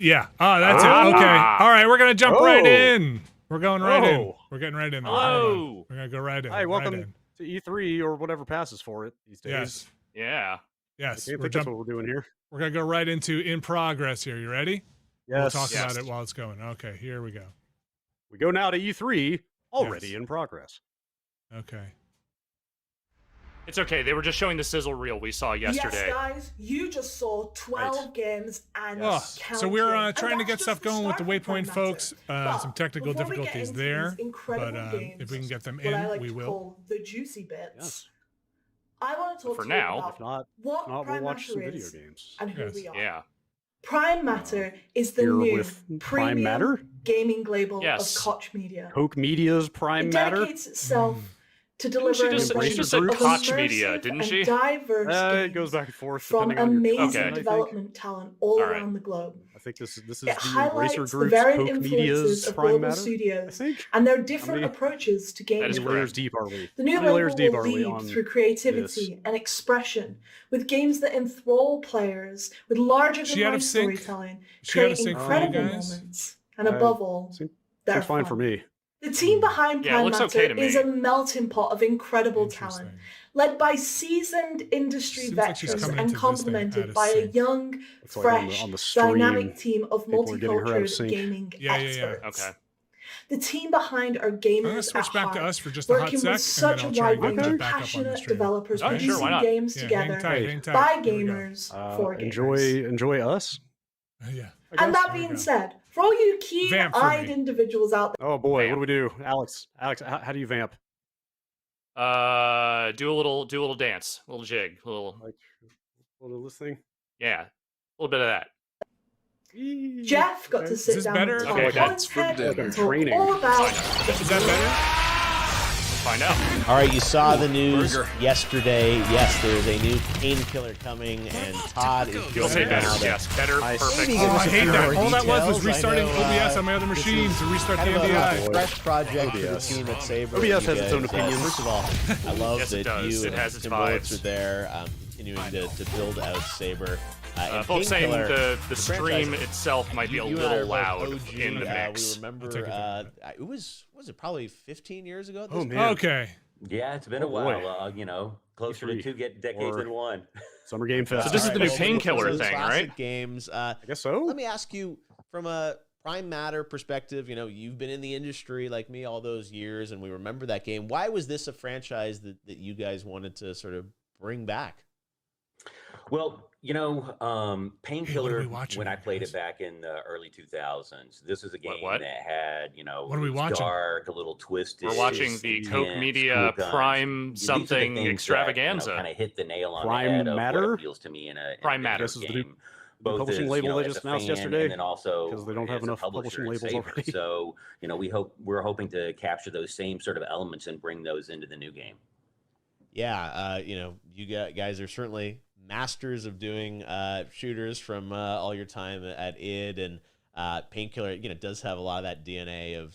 Yeah. Oh, that's it. Okay. All right, we're gonna jump right in. We're going right in. We're getting right in. Hello. We're gonna go right in. Hi, welcome right in. to E3 or whatever passes for it these days. Yes. Yeah. Yes. I think that's what we're doing here. We're gonna go right into in progress here. You ready? Yes. We'll talk about it while it's going. Okay. Here we go. We go now to E3, already in progress. Okay. It's okay. They were just showing the sizzle reel we saw yesterday. Yes, guys, you just saw 12 games and So we're trying to get stuff going with the Waypoint folks. Some technical difficulties there, but if we can get them in, we will. Call the juicy bits. Yes. I want to talk for to now. you about what Prime we'll watch some Matter video is games. and who we are. Yeah. Prime Matter is the new premium gaming label of Koch Media. Koch Media's Prime Matter? It dedicates itself to deliver she just said Koch Media, didn't she? Diverse it goes back and forth from amazing development talent all around the globe. I think this is it the highlights Embracer the Group's varied Koch influences Media's of Prime global Matter, studios and their different approaches to gaming. That is How many layers deep are we? The new label will lead through creativity and expression, with games that enthrall players, with larger-than-life storytelling, create incredible moments, and above all, they're fine fun. for me. The team behind Prime Matter is a melting pot of incredible talent, led by seasoned industry veterans and complemented by a young, fresh, dynamic team of multicultural gaming experts. Okay. The team behind are gamers I'm gonna switch back to us for just a hot working sec, with such a and then I'll try wide and get range of back up on the passionate stream. developers Okay. producing Sure, why not? games Yeah, together hang tight. by Here we go. gamers for gamers. Enjoy us. Yeah. And that being said, for all you keen-eyed individuals out there, Oh boy, what do we do, Alex? How do you vamp? Do a little dance, a little jig, a little this thing. Yeah, a little bit of that. Jeff got to sit down and talk on his head and talk all about. Is that better? Find out. All right, you saw the news yesterday. Yes, there is a new painkiller coming, and Todd is You'll say better. Yes, better. Perfect. I hate that. All that was restarting OBS on my other machine to restart the NDI. Fresh project for the team at Saber. OBS has its own opinions. First of all, I love that you it has its and Tim Bullets vibes. are there, continuing to build out Saber. Folks saying the stream itself might be a little loud in the mix. We remember it was it probably 15 years ago? Oh man. Okay. Yeah, it's been a while. Closer to two decades than one. Summer Game Fest. So this is the new painkiller thing, right? Games. I guess so. Let me ask you, from a Prime Matter perspective, you've been in the industry like me all those years, and we remember that game. Why was this a franchise that you guys wanted to sort of bring back? Well, Painkiller, when I played it back in the early 2000s, this is a game that had, what are we watching? Dark, a little twisted. We're watching the Koch Media Prime something extravaganza. Kind of hit the nail on Prime the head of Matter? what appeals to me in a Prime Matter. game. Both publishing label they just announced yesterday, and then also because they don't have enough publishing labels already. So, we're hoping to capture those same sort of elements and bring those into the new game. Yeah, you guys are certainly masters of doing shooters from all your time at id, and Painkiller does have a lot of that DNA of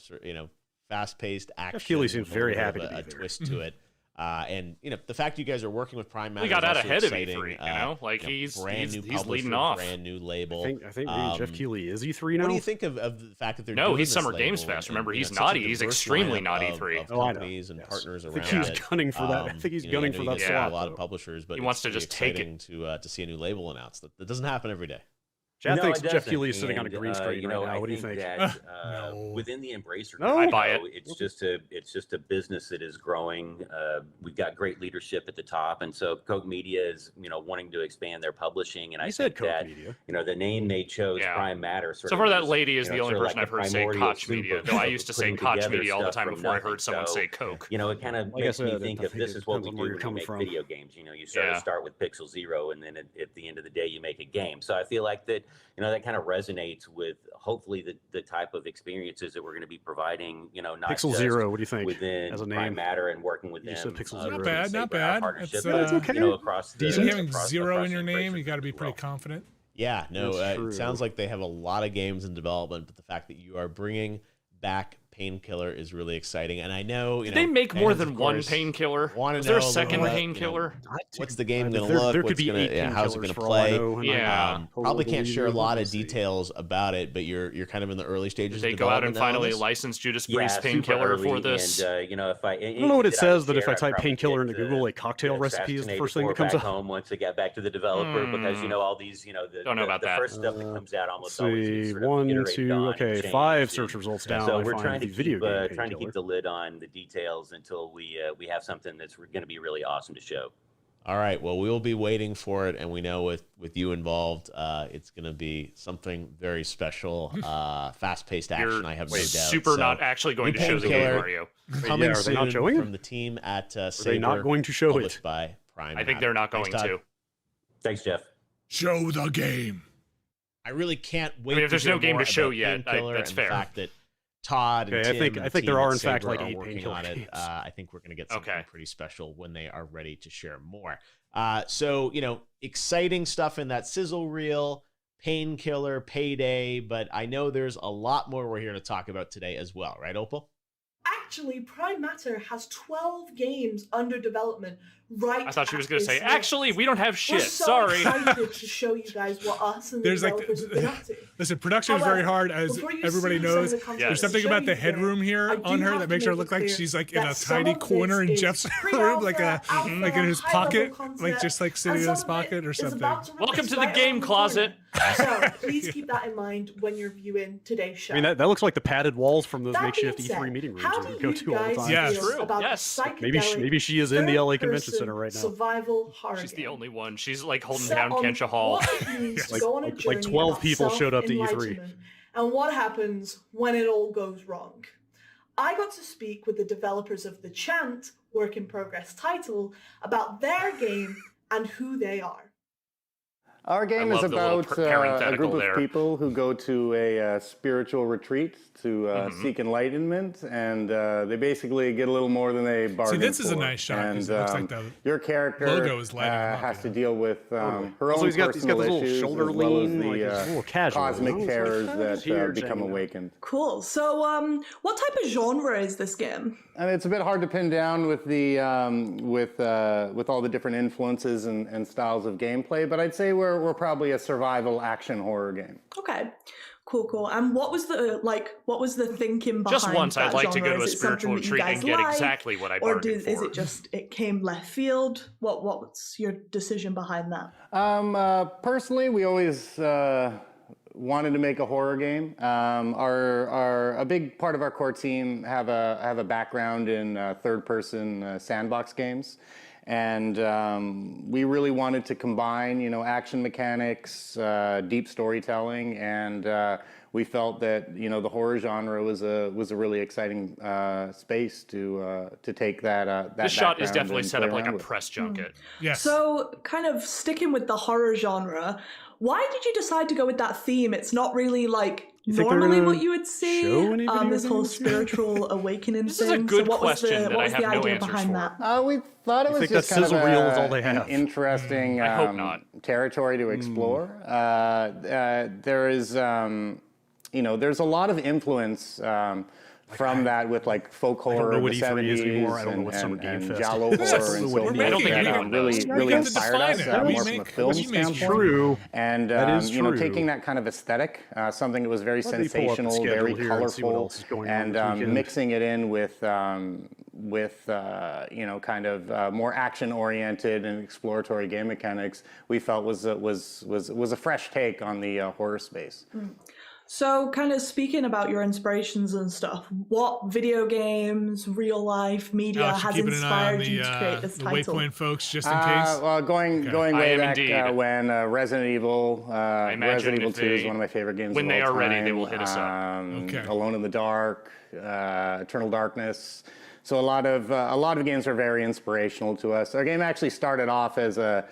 fast-paced action. Jeff Keighley seems very happy to be a there. twist to it, and the fact you guys are working with Prime Matter, We got out ahead of exciting, E3, like he's publisher, leading off. brand new label. I think maybe Jeff Keighley is E3 now. What do you think of the fact that they're No, doing he's this Summer label Games Fest. Remember, he's such a naughty. He's diverse extremely lineup naughty of E3. companies and partners I around think he's it. gunning for that. I think he's gunning for that slot. A lot of publishers, but He wants to just take it to see a new label announced. That doesn't happen every day. Chad thinks it Jeff Keighley is doesn't. sitting on a green screen right now. What do you think? That, No. Within the Embracer No? Group, I buy it. It's just a business that is growing. We've got great leadership at the top, and so Koch Media is wanting to expand their publishing. And I said think that Koch Media. The name they chose, Prime Matter. So far, that lady is the only person I've heard say Koch Media. Though I used to say Koch Media all the time before I heard someone say Koch. It kind of makes me think of this is what we do when you make from. video games. You start with Pixel Zero, and then at the end of the day, you make a game. So I feel like that that kind of resonates with hopefully the type of experiences that we're going to be providing. Not Pixel just Zero. What do you think? within as a Prime name? Matter and working with You them. said Pixel Zero. Not bad, not bad. Partnership, It's okay. Across the having across- zero across in your the name, Embracer you got to be as pretty well. confident. Yeah, no, That's it true. sounds like they have a lot of games in development, but the fact that you are bringing back Painkiller is really exciting, and I know Did they make more than one Painkiller? Was there a second Painkiller? What's the game going to look? There what's could be gonna, 8 how's it going to for all I play? know, Yeah, probably can't share a lot of details about it, but you're kind of in the early stages. Did they go out and finally license Judas Priest Painkiller for this? And you know, if I don't know what it says, but if I type probably Painkiller get, into Google, a cocktail recipe is the first thing that comes back up. home once it got back to the developer, because you know all these, you know, Don't know about the that. first stuff that comes out almost Let's always see, gets sort of 1, iterated 2, on okay, and changed. 5 search results down. So I we're find trying to the video game trying to Painkiller. keep the lid on the details until we have something that's going to be really awesome to show. All right. Well, we'll be waiting for it, and we know with you involved, it's going to be something very special. Fast-paced action. I have no doubt. Super So, not actually going to show the game, are you? Coming are they not soon showing it? from the team at Are Saber, they not going to show published it? by Prime. I think they're not going Thanks, Todd. to. Thanks, Jeff. Show the game. I really can't wait. I mean, if there's to hear no game more to show about yet, Painkiller that's and fair. The fact that Todd and Okay, Tim I think there and are the in fact Saber like are 8 working Painkiller on it. games. I think we're going to get something Okay. pretty special when they are ready to share more. So exciting stuff in that sizzle reel, Painkiller, Payday, but I know there's a lot more we're here to talk about today as well, right, Opal? Actually, Prime Matter has 12 games under development right I thought she was going to at say, this minute. actually, we don't have We're shit. so Sorry. excited to show you guys what us and the There's like, developers have been up to. listen, production is very hard, as Before you everybody see some of knows. the content There's Yes. something show about you the today, headroom here I do on her have that to makes her make look it like clear she's like in a that some tiny of corner in this Jeff's is room, like pre-alpha, like in his high-level pocket, concept, like just like sitting in and his some of it pocket or is something. about to Welcome release to the right game around the closet. corner. So please keep that in mind when you're viewing today's show. I mean, that looks like the padded walls from those That makeshift being E3 said, meeting rooms how that do we go you to all the guys time. Yeah, feel true. about Yes. psychedelic Maybe she is in the LA Convention third-person Center right now. Survival horror She's the game. only one. She's like holding Set down on Kensha Hall. what it means to Like- go on a like journey 12 about people showed up to E3. self-enlightenment and what happens when it all goes wrong. I got to speak with the developers of the Chant work in progress title about their game and who they are. Our game is love the little about a parenthetical group there. of people who go to a spiritual retreat to seek enlightenment, and they basically get a little more than they bargained for. this is a nice shot, 'cause And it looks like the your character logo is lighting up, has you to know. deal with her Also, own he's got personal this little issues, shoulder as well as lean, like, the it's a little casual, cosmic you know? It's like, terrors just here, that become checking it out. awakened. Cool. So, what type of genre is this game? And it's a bit hard to pin down with the with all the different influences and styles of gameplay, but I'd say we're probably a survival action horror game. Okay. Cool. And what was the thinking behind Just once, that I'd like to genre? go to a Is it something spiritual that you retreat guys and get like? exactly what I Or bargained for. is it just it came left field? What's your decision behind that? Personally, we always wanted to make a horror game. A big part of our core team have a background in third-person sandbox games, and we really wanted to combine, action mechanics, deep storytelling, and we felt that the horror genre was a really exciting space to take that. This shot is background definitely and set play up like a around with. press junket. Yes. So, kind of sticking with the horror genre, why did you decide to go with that theme? It's not really like You think they're normally gonna what you would see. show any video This whole games? spiritual awakening This thing. is a good so what question was the, that what I was have the no idea answers behind for. that? We thought it was think that just kind of sizzle reel is all they an have? interesting I hope not. territory to explore. There is, there's a lot of influence from that with like folk horror know of what the E3 is 70s anymore. I don't know and, what Summer and, Game and Fest Giallo is. horror and so We're forth making I don't think that anyone really, knows. really We have to inspired define us it. more We from a make- film we make standpoint. True. And That is true. taking that kind of aesthetic, something that was very Let me pull up the sensational, schedule very here and see what colorful, else is going on and this weekend. mixing it in with kind of more action-oriented and exploratory game mechanics, we felt was a fresh take on the horror space. So, kind of speaking about your inspirations and stuff, what video games, real life media Alex, you has keeping an eye on inspired you to create this the title? Waypoint folks, just in case. Well, going I way am back indeed. When Resident Evil, imagine Resident Evil if 2 is they- one of my favorite games. when of they all are ready, they time. will hit us up. Okay. Alone in the Dark, Eternal Darkness. So a lot of games are very inspirational to us. Our game actually started off as a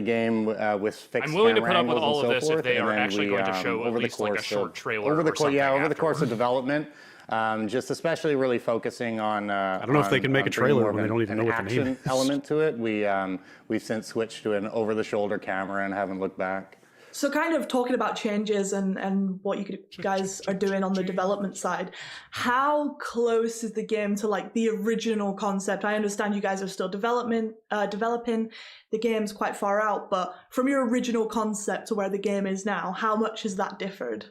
game with fixed I'm willing to camera put up with angles all and of so this if forth, they and are then actually going to show at over the least like a course short of- trailer over the or something over the course of afterwards. development. Just especially really focusing on. I don't know if they can make a trailer when they don't even know what the name action is. element to it. We've since switched to an over-the-shoulder camera and haven't looked back. So kind of talking about changes and what you guys are doing on the development side, how close is the game to like the original concept? I understand you guys are still developing the game's quite far out, but from your original concept to where the game is now, how much has that differed?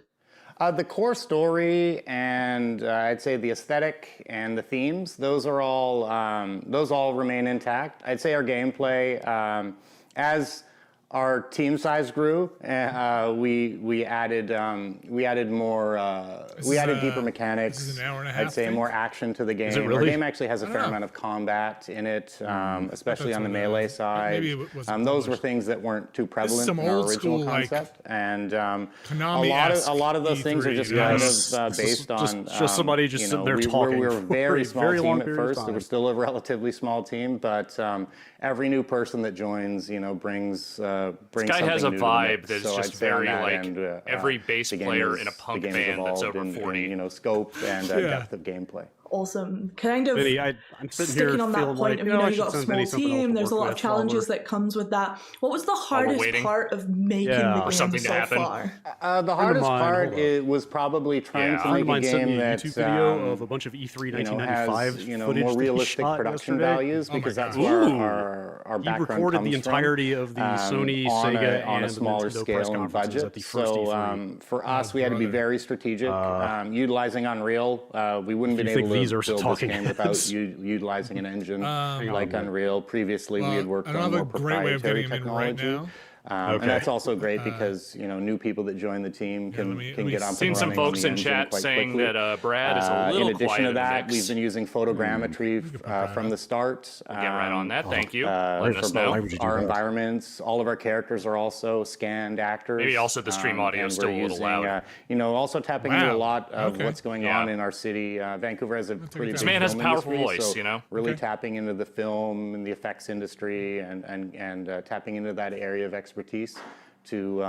The core story and I'd say the aesthetic and the themes, those all remain intact. I'd say our gameplay, as our team size grew, we added deeper mechanics. This is an hour and a half. I'd say more action to the game. Is it really? Our game actually has a fair amount of combat in it, especially on the melee side. Maybe it wasn't those were published. things that weren't too prevalent some in our old original school, like, concept, and Konami-esque a lot of those things are just E3, kind yes. of based on just somebody just sitting there talking We were a for very a small very team long at period of first. time. We were still a relatively small team, but every new person that joins, brings This brings guy has a something new to the vibe mix. that's So just I'd say on very that like end, every bass the game player is- in a punk the game is band that's evolved over in, 40. scope and depth of gameplay. Awesome. Kind of Vinny, I'm sitting here sticking on that feeling point, like, I mean, I you got a should send small Vinny something else team, to there's a work lot of with challenges while that comes with that. What was the hardest waiting. part of making Yeah. the For game something to so happen. far? The hardest mine, part hold was probably trying Yeah. to A friend of make a mine sent me game a that YouTube video of a bunch of E3 1995 has footage more that he realistic shot production yesterday. values, Oh my because that's God. where Ooh. our He background recorded comes the from. entirety of the Sony, on Sega, on and a smaller the Nintendo press scale and conferences budget. at the first So E3. for us, we had to be brother. very strategic, utilizing Unreal. We wouldn't have You been think able these to are build this talking game without utilizing an engine like Unreal. Previously, we had worked I don't on have more a great way of proprietary getting him in right technology. now. And that's also great because new people that join the team can let me get up and Seen some running on folks the in engine chat quite saying quickly. that Brad is a little in addition quiet to in the that, mix. we've been using photogrammetry from the start. We'll get right on that. Thank you. For Letting us know. both our environments. All of our characters are also scanned actors. Maybe also the stream audio is and still we're a little using, loud. also tapping into a Wow. lot of Okay. what's going Yeah. on in our city. Vancouver has a pretty This big man has a film powerful industry, voice, so really tapping into the film and the effects industry and tapping into that area of expertise to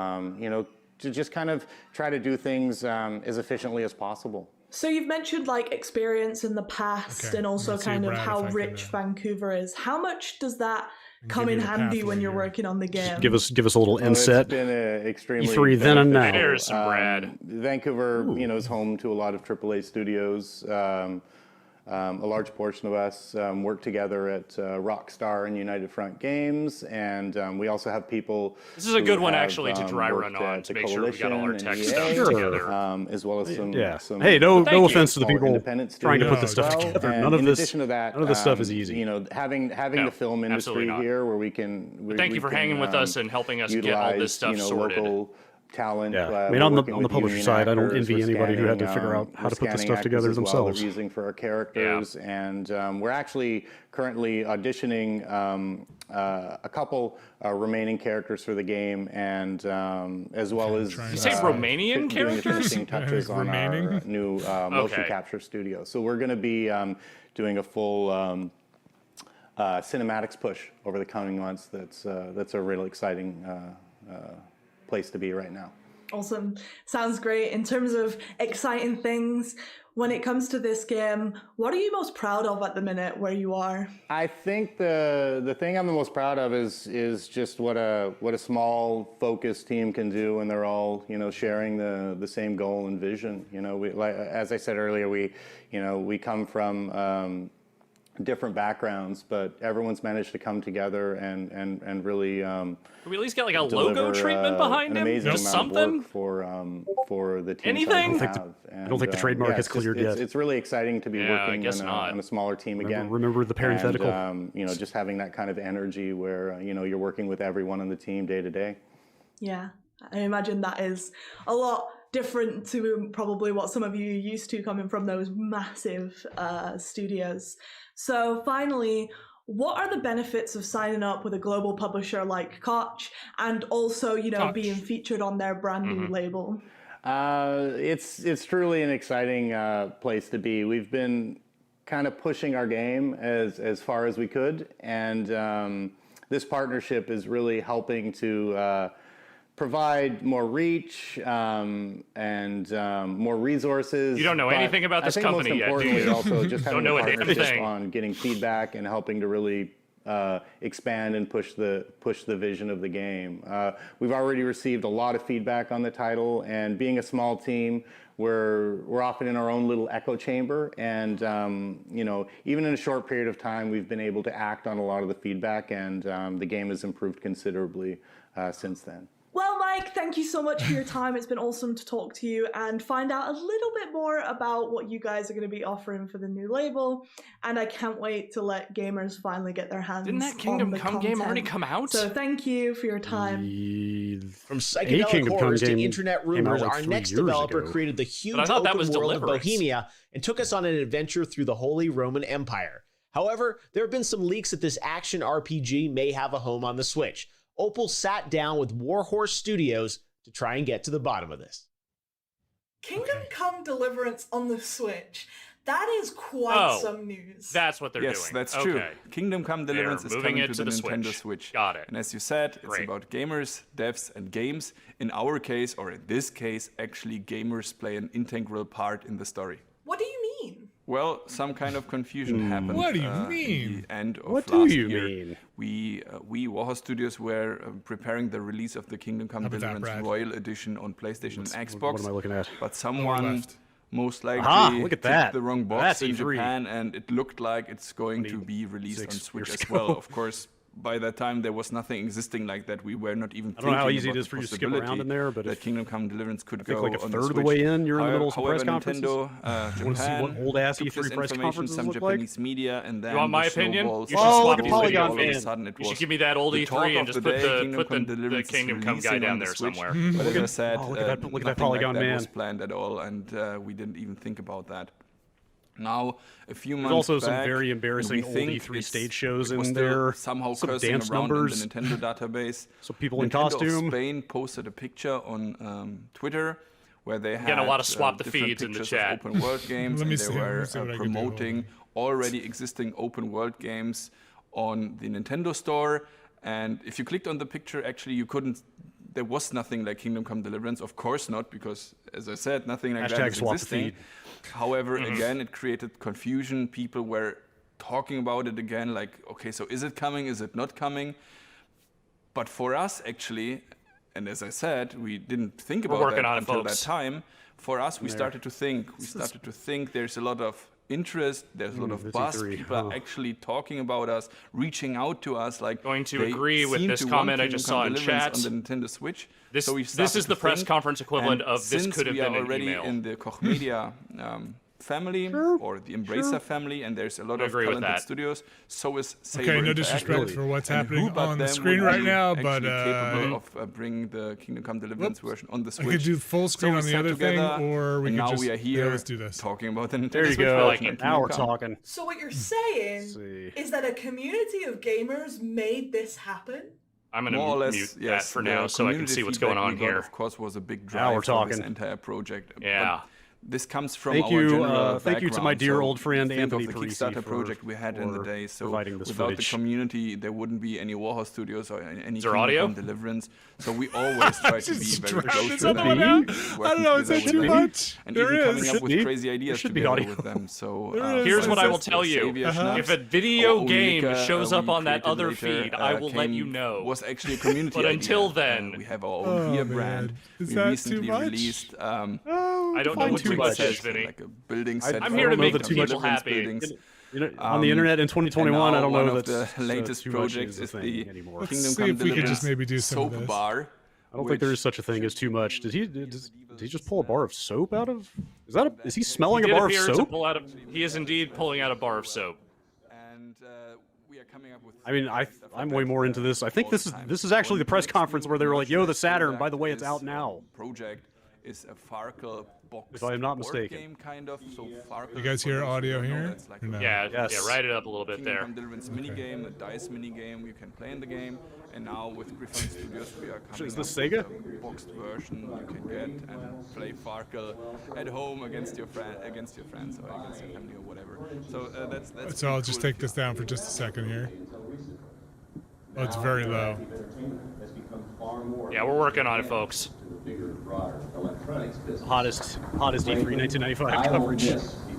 to just kind of try to do things as efficiently as possible. So you've mentioned like experience in the past Okay, and also let's see, kind of Brad, how if I can, rich Vancouver is. How much does that come give in you the handy when pathway you're here. working on the game? Give us a little Well, inset. It's been extremely E3 then and now. beneficial. There's some Brad. Vancouver, is home to a lot of AAA studios. A large portion of us work together at Rockstar and United Front Games, and we also have people. This is a good who one have, actually to dry run worked on at to the make sure we got all our Coalition tech and stuff EA, together. as well as some. Yeah. some Hey, no thank you. offense to the more people independent trying to put this studios stuff as well. together. And None of in this, addition to that, none of this stuff is easy. Having No, the film industry absolutely not. here, where we can. Thank you for hanging with us and helping us get all this stuff sorted. Local talent. Yeah. I We're mean, on the working with publisher union side, I don't actors. envy We're anybody who had to scanning, figure out how we're to put this scanning stuff actors together as well that themselves. we're using for our characters, and we're actually currently auditioning a couple remaining characters for the game, and as well as You say Romanian doing the characters? finishing touches on our Remaining? new motion Okay. capture studio. So we're going to be doing a full cinematics push over the coming months. That's a really exciting place to be right now. Awesome. Sounds great. In terms of exciting things, when it comes to this game, what are you most proud of at the minute where you are? I think the thing I'm the most proud of is just what a small focused team can do when they're all sharing the same goal and vision. We, like as I said earlier, we come from different backgrounds, but everyone's managed to come together and really Can we at least get like a deliver, logo treatment behind an him? amazing Just amount of something? work for the team. Anything? I don't think the trademark is cleared yet. It's really exciting to be Yeah, I working guess not. on a smaller team again. Remember the parenthetical. And, just having that kind of energy where you're working with everyone on the team day to day. Yeah, I imagine that is a lot different to probably what some of you are used to coming from those massive studios. So finally, what are the benefits of signing up with a global publisher like Koch and also, Koch. being featured on their brand new label? It's truly an exciting place to be. We've been kind of pushing our game as far as we could, and this partnership is really helping to provide more reach and more resources. You don't know But anything about this I think company most yet, do importantly, you? also just having know a a damn partnership thing. on getting feedback and helping to really expand and push the vision of the game. We've already received a lot of feedback on the title, and being a small team, we're often in our own little echo chamber, and you know, even in a short period of time, we've been able to act on a lot of the feedback, and the game has improved considerably since then. Well, Mike, thank you so much for your time. It's been awesome to talk to you and find out a little bit more about what you guys are going to be offering for the new label. And I can't wait to let gamers finally get their hands on the Didn't that Kingdom Come content. game already come out? So thank you for your time. From psychedelic horrors to internet rumors, our next developer created the huge open world of Bohemia and took us on an adventure through the Holy Roman Empire. However, there have been some leaks that this action RPG may have a home on the Switch. Opal sat down with Warhorse Studios to try and get to the bottom of this. Kingdom Come Deliverance on the Switch. That is quite some news. That's what they're doing. Yes, that's true. Kingdom Come Deliverance is coming to the Nintendo Switch. Got it. And as you said, it's about gamers, devs, and games. In our case, or in this case, actually gamers play an integral part in the story. What do you mean? Well, some kind of confusion happened. What do you mean? The end of What last do you year. mean? We Warhorse Studios were preparing the release of the Kingdom Come Deliverance Royal Edition on PlayStation and Xbox. What am I looking at? But someone most likely look at took that. the wrong box That's in E3. Japan, and it looked like it's going to be released on Switch as well. Of course, by that time there was nothing existing like that. We were not even thinking I don't know how easy about it is the for you to skip possibility around in there, but that if, Kingdom Come Deliverance could I think go like a on third the of the Switch. way in, you're in the middle of some However, press conferences. Nintendo, You want to see what Japan old-ass took E3 this press information, conferences some look like? Japanese media, and then You want my the opinion? snowballs You should swap started the rolling. video All of a feed. sudden it You should was give me that old the E3 talk and of just the put day, the Kingdom Come Deliverance Kingdom Come releasing guy on down the there Switch. somewhere. But as I said, look at that nothing Polygon like that man. was planned at all, and we didn't even think about that. Now, a few months There's also back, some very embarrassing we old think E3 it's- stage shows it was in still there. somehow Some cursing dance around numbers. in the Nintendo database. So people in Nintendo costume. of Spain posted a picture on Twitter where they had Again, a lot of swap the different feeds in the pictures chat. of open world games, Let me and see- they let me were see what I can do. promoting already existing open world games on the Nintendo Store. And if you clicked on the picture, actually you couldn't. There was nothing like Kingdom Come Deliverance, of course not, because as I said, nothing like that Hashtag is swap the existing. feed. However, again, it created confusion. People were talking about it again, like, okay, so is it coming? Is it not coming? But for us, actually, and as I said, we didn't think about working that on it, until folks. that time. For us, we started to think. We started to think there's a lot of interest, there's a lot of that's buzz. E3, People are actually talking about us, reaching out to us. Like Going to they agree with seem this to comment want I just Kingdom saw Come in Deliverance chat. on the Nintendo Switch. This- so we this started is to the press think, conference equivalent and of this since could have we are been an already email. in the Koch Media family or the Embracer family, and there's a lot of agree with talented that. studios. So is Okay, Saber no Interactive. disrespect for what's And happening who but on the them screen would right be now, but actually capable of bringing the Kingdom Come Deliverance version on the I Switch. could do full screen So we on the sat other thing, together, or we and could now just we are here let's do this. talking about the Nintendo There you Switch go. version of Now we're Kingdom Come. talking. So what you're saying see. is that a community of gamers made this happen? I'm going More or to less, mute that yes. for the now so I can community see what's feedback going on we got, here. Of course, was a big Now we're drive for this talking. entire project. Yeah. But this comes from Thank our you, general thank you to my background. dear So old friend think Anthony of the Parisi Kickstarter project we had in the for day. So providing this without footage. the community, there wouldn't be any Warhorse Studios or any there Kingdom audio? Come Deliverance. So we always try to be Just very dropped close this to on them. the one out. working I don't know, is that together too with them, much? And There even coming is. up with Should be. crazy ideas should be together audio. with them. So There is. Here's what I will This is tell you. Xavier Schnapps, If a video our game Ulrika, shows up we on that created other later, feed, I will let came- you know. Was actually a community But idea. until then- we have our own beer man. brand. Is we that too recently much? released. Oh, I don't know fine, what too too much. much is, Vinny. Like a building set. I'm for here to make Kingdom people Deliverance happy. buildings. You know, on the internet in 2021, And I don't now know one of that's the latest too much projects is a is thing the anymore. Let's Kingdom see Come if we could Deliverance just maybe do some of soap this. bar. I don't think there is such a thing as too much. Did he just pull a bar of soap out of? Is he smelling He a did bar of appear to soap? pull out he is indeed pulling out a bar of soap. And we are coming up with. I mean, I'm way more into this. I think this is actually the press conference where they were like, "Yo, the Saturn. By the way, it's out now." Project is a Farkle box. If I am not board mistaken. Game, kind of. So Farkle, You guys for hear those who audio don't know, here? it's like Or no? Yeah, Yes. yeah, write it up a little bit Kingdom there. Come Deliverance minigame, a dice minigame you can play in the game, and now with Griffon Studios we are coming Is up this with Sega? a boxed version you can get and play Farkle at home against your friends or against your family or whatever. So that's. So I'll pretty just cool take if this you- down for just a second here. Oh, it's very low. Yeah, we're working on it, folks. Hottest E3 1995 coverage.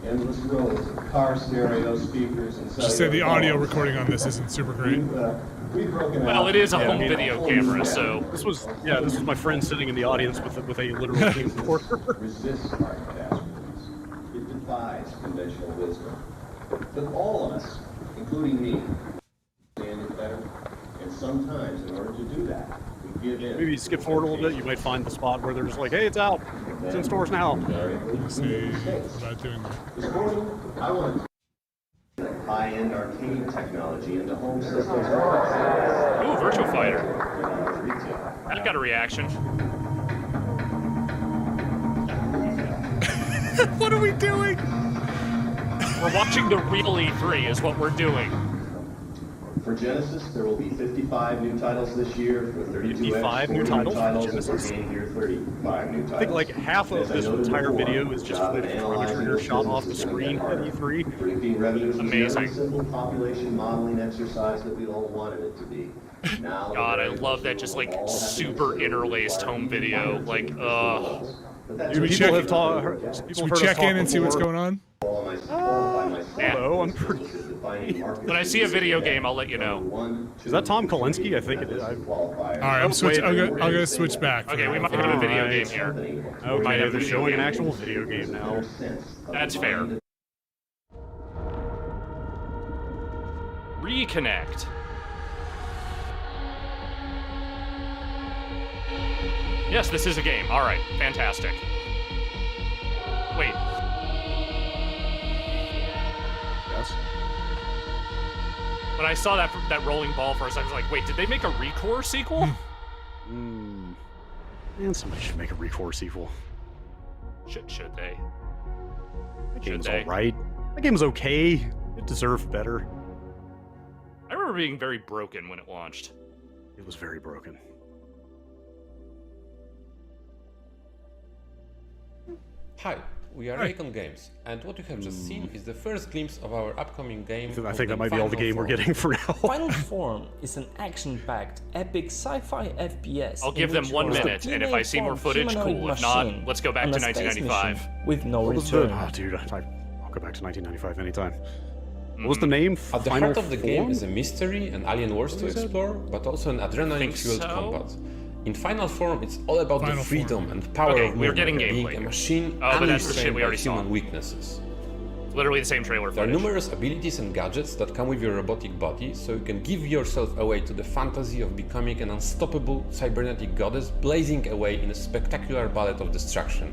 endless rows of car stereo speakers and Just say the audio recording on this isn't super great. Well, it is a home video camera, so this was my friend sitting in the audience with a literal camcorder. Resists our catastrophes. It defies conventional wisdom. But all of us, including me, understand it better. And sometimes, in order to do that, we give in. Maybe skip forward a little bit. You might find the spot where they're just like, "Hey, it's out. It's in stores now." Let's see about doing that. This morning, I want to high-end arcade technology into home systems. Ooh, Virtua Fighter. That got a reaction. What are we doing? We're watching the real E3 is what we're doing. For Genesis, there will be 55 new titles this year. For 55 new titles for Genesis? Here, 35 new titles. I think like half of this entire video is just footage from a trigger shot off the screen at E3. Predicting revenues Amazing. is a simple population modeling exercise that we all wanted it to be. Now, God, I love that just like super interlaced home video. Like, Should we check in and see what's going on? Hello, I'm pretty. When I see a video game, I'll let you know. Is that Tom Kalinske? I think it is. All right, I'm gonna switch back. Okay, we might have a video game here. Okay, they're showing an actual video game now. That's fair. Reconnect. Yes, this is a game. All right, fantastic. Wait. Yes. When I saw that rolling ball first, I was like, wait, did they make a Recore sequel? Man, somebody should make a Recore sequel. Should they? That game's alright. That game's okay. It deserved better. I remember being very broken when it launched. It was very broken. Hi, we are Raycon Games, and what you have just seen is the first glimpse of our upcoming game. I think that might be all the game we're getting for now. Final Form is an action-packed, epic sci-fi FPS. I'll give them 1 minute, and if I see more footage, cool. If not, let's go back to 1995. With no return. Oh, dude, I'll go back to 1995 anytime. What was the name? At the heart of the game is a mystery and alien worlds to explore, but also an adrenaline-fueled combat. In Final Form, it's all about the freedom and power of we're getting being gameplay a machine but that's the shit we already saw. human weaknesses. Literally the same trailer There are footage. numerous abilities and gadgets that come with your robotic body, so you can give yourself away to the fantasy of becoming an unstoppable cybernetic goddess blazing away in a spectacular ballet of destruction.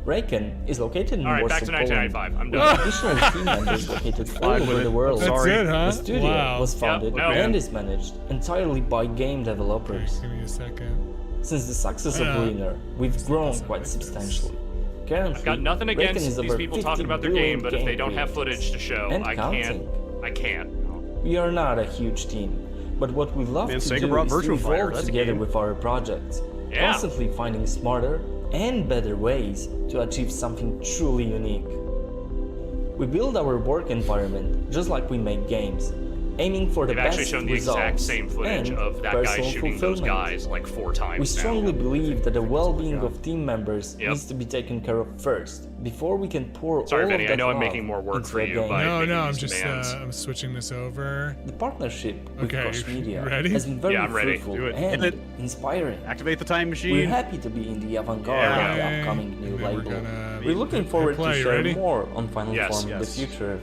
Raycon is located in Alright, back to 1995. I'm done. Additional team members located all over the world. That's it, huh? The studio was founded and Yep. is managed entirely by game developers. Give me a second. Since the success of Lunar, we've grown quite substantially. Currently, I've got nothing Raycon against is these over people 50 talking about their game, brilliant but if they don't have creators. footage to show, And I can't. We are not a huge team, but what we love to Sega do brought is to Virtua Fighter, evolve that's a together game. with our projects, Yeah. constantly finding smarter and better ways to achieve something truly unique. We build our work environment just like we make games, aiming for the They've best actually shown the results exact same footage and of that guy personal shooting those fulfillment. guys like 4 times We now. strongly believe that the well-being of team members Yep. needs to be taken care of first, before we can pour Sorry, all Vinny, of I that know I'm love making more work into for a you, game. but No, I'm these just demands. I'm switching this over. The partnership with Okay, Koch Media ready? has been very Yeah, I'm ready. fruitful Do it. and Hit it. inspiring. Activate the time machine. We're happy to be in the avant-garde Yeah. of the upcoming new And then we're label. gonna We're looking hit forward play. to You share ready? more on Final Yes. Form in the Yes. future.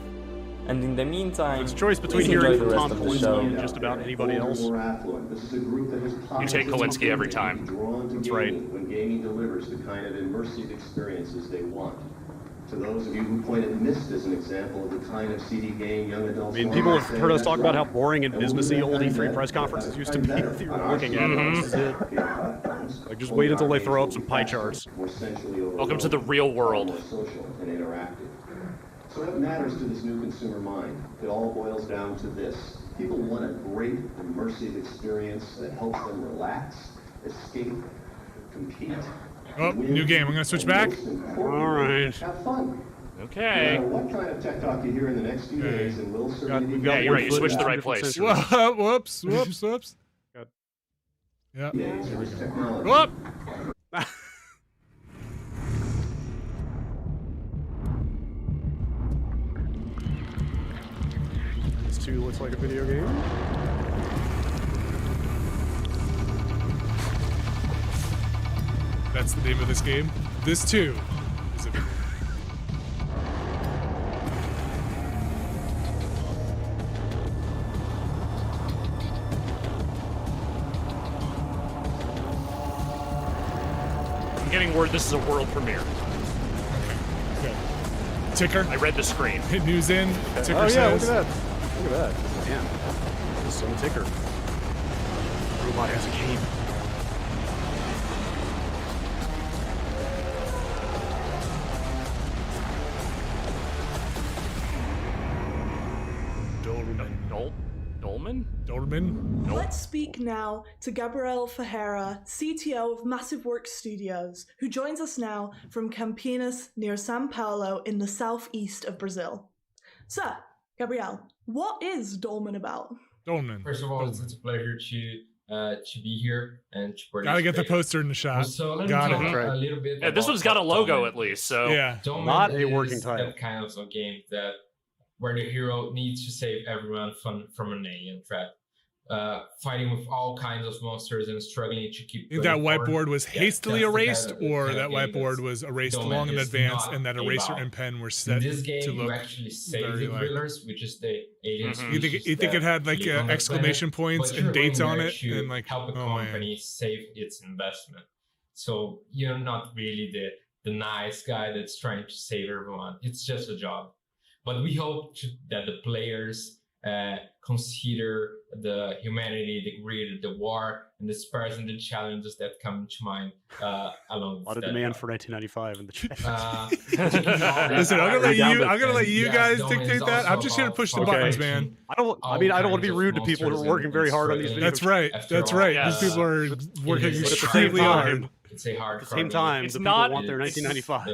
And in the meantime, It's a choice between please enjoy hearing the from rest Tom of the show. Kalinske and just about anybody else. More affluent. This is a group that has You take Kalinske every time. drawn to That's right. gaming when gaming delivers the kind of immersive experiences they want. To those of you who pointed Myst as an example of the kind of CD game young adults I mean, want, people have say heard us that's talk about how right. boring and And we'll do businessy that old kind E3 better. press conferences That's used to be. better If you on were our looking at side. it, this is it. Platforms. Like, just wait until they throw up some pie charts. More centrally Welcome to the overloaded, real world. more social and interactive. So what matters to this new consumer mind? It all boils down to this. People want a great immersive experience that helps them relax, escape, compete. Oh, new game. I'm gonna switch back. All right. Have fun. Okay. No matter what kind of tech talk you hear in the next few Okay. days, and we'll We've certainly got Yeah, you're one right, you foot switched in the two right different place. sensors. Whoops. God. Yeah. days, there's technology. Whoop. 2 looks like a video game. That's the name of this game. This too is a video game. I'm getting word this is a world premiere. Okay. Ticker. I read the screen. Hit news in. Ticker Oh yeah, says. look at that. Look at that. Damn. This is some ticker. Robot has a game. Dolman? Let's speak now to Gabriel Ferreira, CTO of Massive Works Studios, who joins us now from Campinas near São Paulo in the southeast of Brazil. Sir, Gabriel, what is Dolman about? Dolman. First of all, it's a pleasure to be here and to participate. Gotta get the poster in the shot. So let me Got talk it. a little bit. Yeah, this one's got a logo Dolman. at least, so yeah, Dolman not a is working title. That kind of a game that where the hero needs to save everyone from an alien threat. Fighting with all kinds of monsters and struggling to keep. Think that going forward. whiteboard was hastily That's the erased, kind of- or kind that of game whiteboard that's was erased Dolman long in is advance, not and that eraser about. and pen were In set this game, to you look actually save very the like. drillers, which is the alien You think species it that had like live on the exclamation planet, points but and you're dates going on there it, to and like help a oh man. company save its investment. So you're not really the nice guy that's trying to save everyone. It's just a job. But we hope that the players consider the humanity, the greed, the war, and the spares and the challenges that come to mind along with A lot of that demand job. for 1995 in the chat. Listen, I'm gonna let you guys Dolman dictate is that. I'm also just here to about push the Okay. buttons, man. I don't want to be rude to people who are working very hard on these videos. That's right. That's right. These people are working extremely hard. It's a hard. At the same time, It's the not- people want their 1995.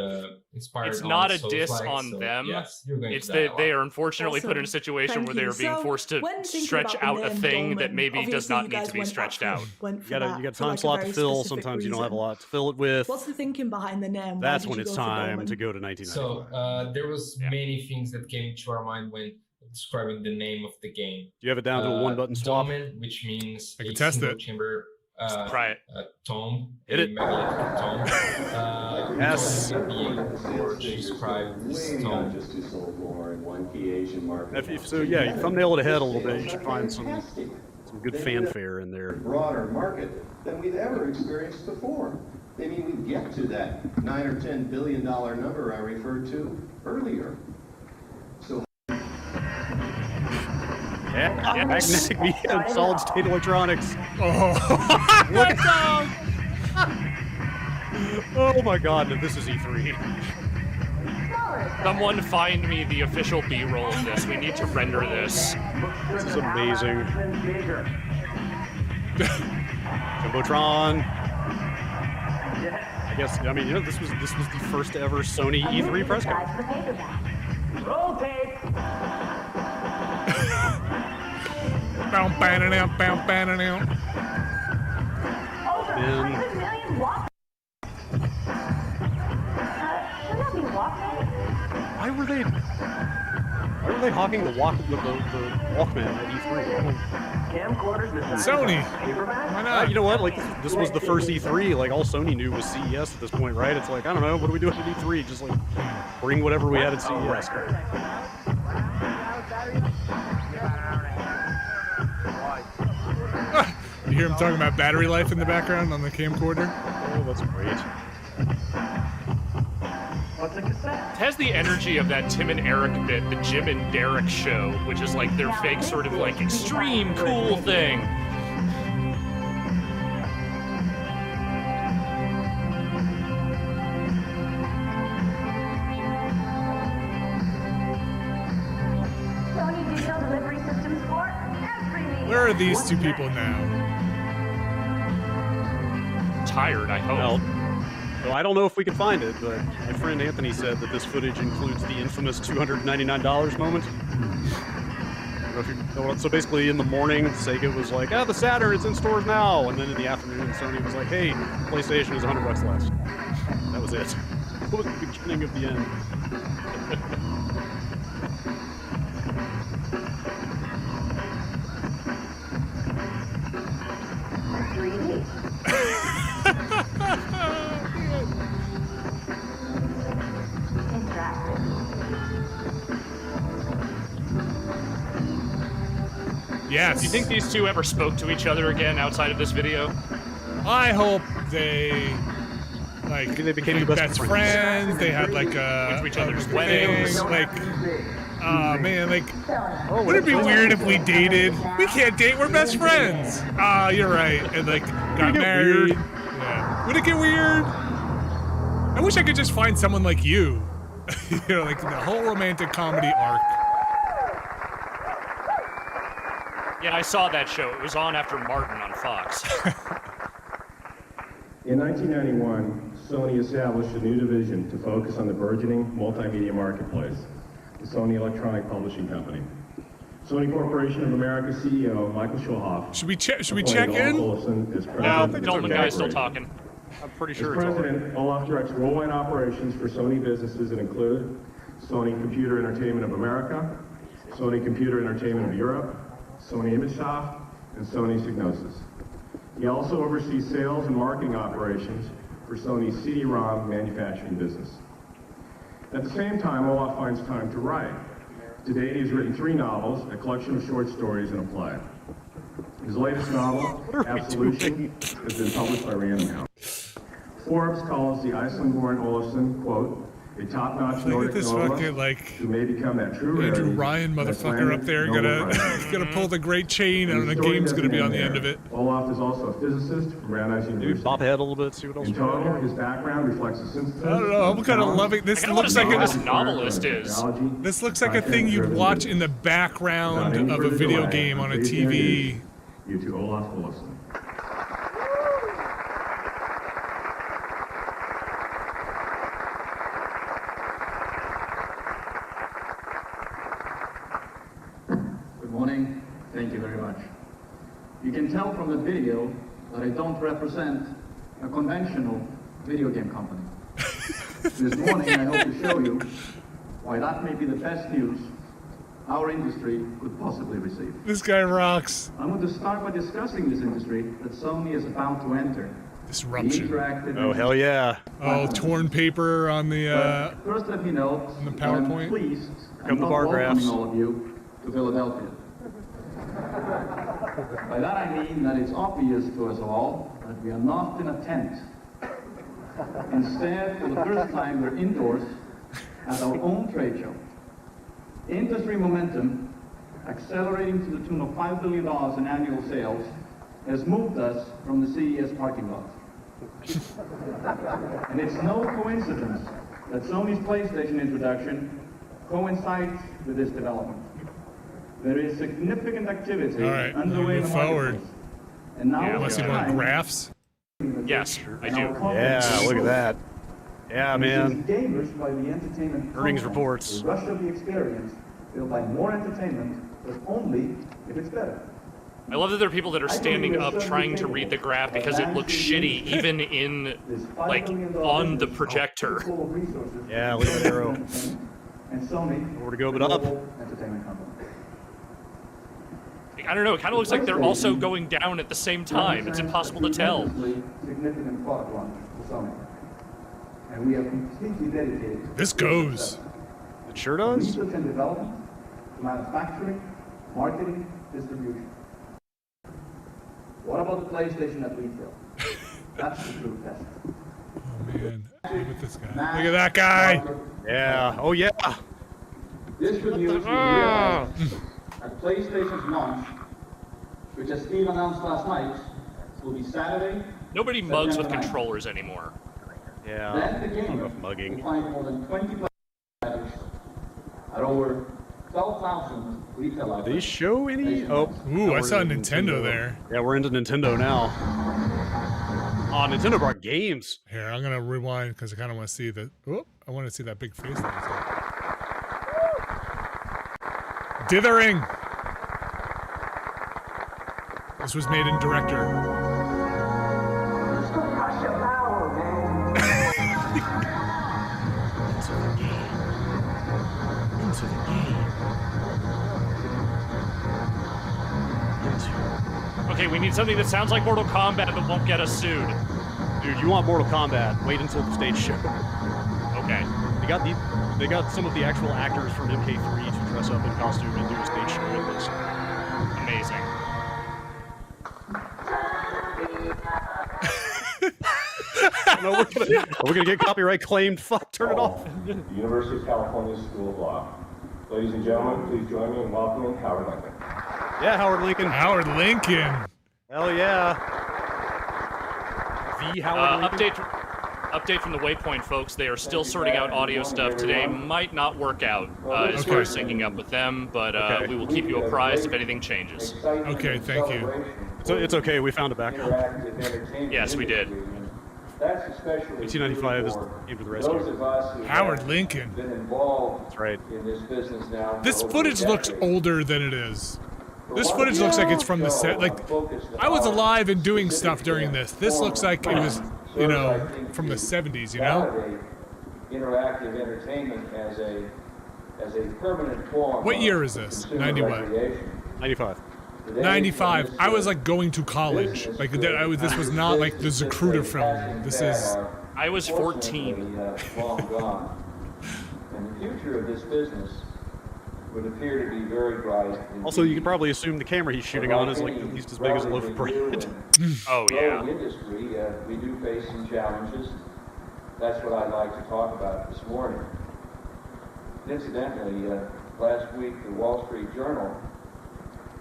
it's not a diss on them. It's that they are unfortunately put in a situation where they are being forced to stretch out a thing that maybe does not need to be stretched out. You got a time slot to fill. Sometimes you don't have a lot to fill it with. What's the thinking behind the name? That's when it's time to go to 1995. So there was many things that came to our mind when describing the name of the game. Do you have it down to a one-button swap? Dolmen, which means I can a test single it. chamber. Try it. Tomb. Hit it. Magnetic tomb. Yes. Being or describe this tomb. So yeah, you thumbnail it ahead a little bit. You should find some good fanfare in there. Broader market than we've ever experienced before. I mean, we get to that $9 or $10 billion number I referred to earlier. So. Yeah, magnetic media, solid state electronics. Oh, Look at that! Oh my god, this is E3. Someone find me the official B-roll of this. We need to render this. This is amazing. Jumbotron. I guess, I mean, you know, this was the first ever Sony E3 press conference. Roll tape. bow, banning out, bow, banning out. And why were they hawking the Walkman at E3? Sony. Why not? You know what? Like this was the first E3. Like all Sony knew was CES at this point, right? It's like I don't know. What are we doing at E3? Just like bring whatever we had at CES. You hear him talking about battery life in the background on the camcorder? Oh, that's great. It has the energy of that Tim and Eric bit, the Jim and Derek show, which is like their fake sort of like extreme cool thing. Where are these two people now? Tired, I hope. Well, so I don't know if we can find it, but my friend Anthony said that this footage includes the infamous $299 moment. I don't know if you know what, so basically in the morning, Sega was like, the Saturn is in stores now. And then in the afternoon, Sony was like, hey, PlayStation is $100 less. That was it. That was the beginning of the end. Yes. Do you think these two ever spoke to each other again outside of this video? I hope they maybe they became best friends. They had like went to each other's weddings. Like, oh man, like, would it be weird if we dated? We can't date. We're best friends. Ah, you're right. And like got married. Yeah. Would it get weird? I wish I could just find someone like you. You know, like the whole romantic comedy arc. Yeah, I saw that show. It was on after Martin on Fox. In 1991, Sony established a new division to focus on the burgeoning multimedia marketplace, the Sony Electronic Publishing Company. Sony Corporation of America CEO Michael Schulhoff. Should we check in? No, the Dolman guy's still talking. I'm pretty sure As president, Olaf directs worldwide operations for Sony businesses that include Sony Computer Entertainment of America, Sony Computer Entertainment of Europe, Sony ImageSoft, and Sony Psygnosis. He also oversees sales and marketing operations for Sony's CD-ROM manufacturing business. At the same time, Olaf finds time to write. To date, he's written 3 novels, a collection of short stories, and a play. His latest novel, Absolution, has been published by Random House. Forbes calls the Iceland-born Olafsson, quote, a top-notch Nordic novelist who may become that true Andrew rarity. Ryan motherfucker up there gonna pull the great chain and the game's gonna be on the end of it. Olaf is also a physicist from Brandeis University. Dude, bop ahead a little bit, see what else In total, his background reflects a synthesis. I don't know, I'm kind of loving this. Looks like this novelist is. This looks like a thing you'd watch in the background of a video game on a TV. You to Olaf Olafsson. Good morning. Thank you very much. You can tell from the video that I don't represent a conventional video game company. This morning I hope to show you why that may be the best news our industry could possibly receive. This guy rocks. I'm going to start by discussing this industry that Sony is about to enter. Disruption. Oh, hell yeah. Oh, torn paper on the first, let me note on the PowerPoint. Please, Come the bar graphs. all of you to Philadelphia. By that I mean that it's obvious to us all that we are not in a tent. Instead, for the first time, we're indoors at our own trade show. Industry momentum, accelerating to the tune of $5 billion in annual sales, has moved us from the CES parking lot. And it's no coincidence that Sony's PlayStation introduction coincides with this development. There is significant activity underway in the forward. And now unless you want graphs. Yes, I do. Yeah, look at that. Yeah, man. Gamers by the entertainment Earnings reports. The rush of the experience will buy more entertainment, but only if it's better. I love that there are people that are standing up trying to read the graph because it looks shitty, even in, like, on the projector. Yeah, look at that arrow. And Sony, where to go but up. Entertainment company. I don't know, it kind of looks like they're also going down at the same time. It's impossible to tell. Significant product launch for Sony. And we are completely dedicated to this goes. It sure does. Research and development, manufacturing, marketing, distribution. What about the PlayStation at retail? That's the true test. Oh man, look at this guy. Look at that guy. Yeah. Oh yeah. This good news will realize at PlayStation's launch, which as Steve announced last night, will be Saturday. Nobody mugs with controllers anymore. Yeah. Then the game Enough mugging. will find more than 20 players at over 12,000 retail outlets. Did they show any? Oh. Ooh, I saw Nintendo there. Yeah, we're into Nintendo now. Oh, Nintendo brought games. Here, I'm gonna rewind because I kind of want to see the. Oh, I want to see that big face. Dithering. This was made in director. Okay, we need something that sounds like Mortal Kombat but won't get us sued. Dude, you want Mortal Kombat? Wait until the stage show. Okay. They got some of the actual actors from MK3 to dress up in costume and do a stage show with us. Amazing. No, we're gonna get copyright claimed. Fuck, turn it off. The University of California School of Law. Ladies and gentlemen, please join me in welcoming Howard Lincoln. Yeah, Howard Lincoln. Howard Lincoln. Hell yeah. The Howard Lincoln. Update from the Waypoint folks. They are still sorting out audio stuff today. Might not work out as far as syncing up with them, but we will keep you apprised if anything changes. Okay, thank you. It's okay. We found a backup. Yes, we did. 1895 is came to the rescue. Howard Lincoln. That's right. This footage looks older than it is. This footage looks like it's from the set. Like, I was alive and doing stuff during this. This looks like it was, you know, from the 70s, you know? Interactive entertainment as a permanent form. What year is this? 90 what? 95. 95. I was like going to college. Like this was not like the Zapruder film. This is. I was 14. Long gone. And the future of this business would appear to be very bright. Also, you can probably assume the camera he's shooting on is like at least as big as a loaf of bread. Oh yeah. In the industry, we do face some challenges. That's what I'd like to talk about this morning. Incidentally, last week the Wall Street Journal.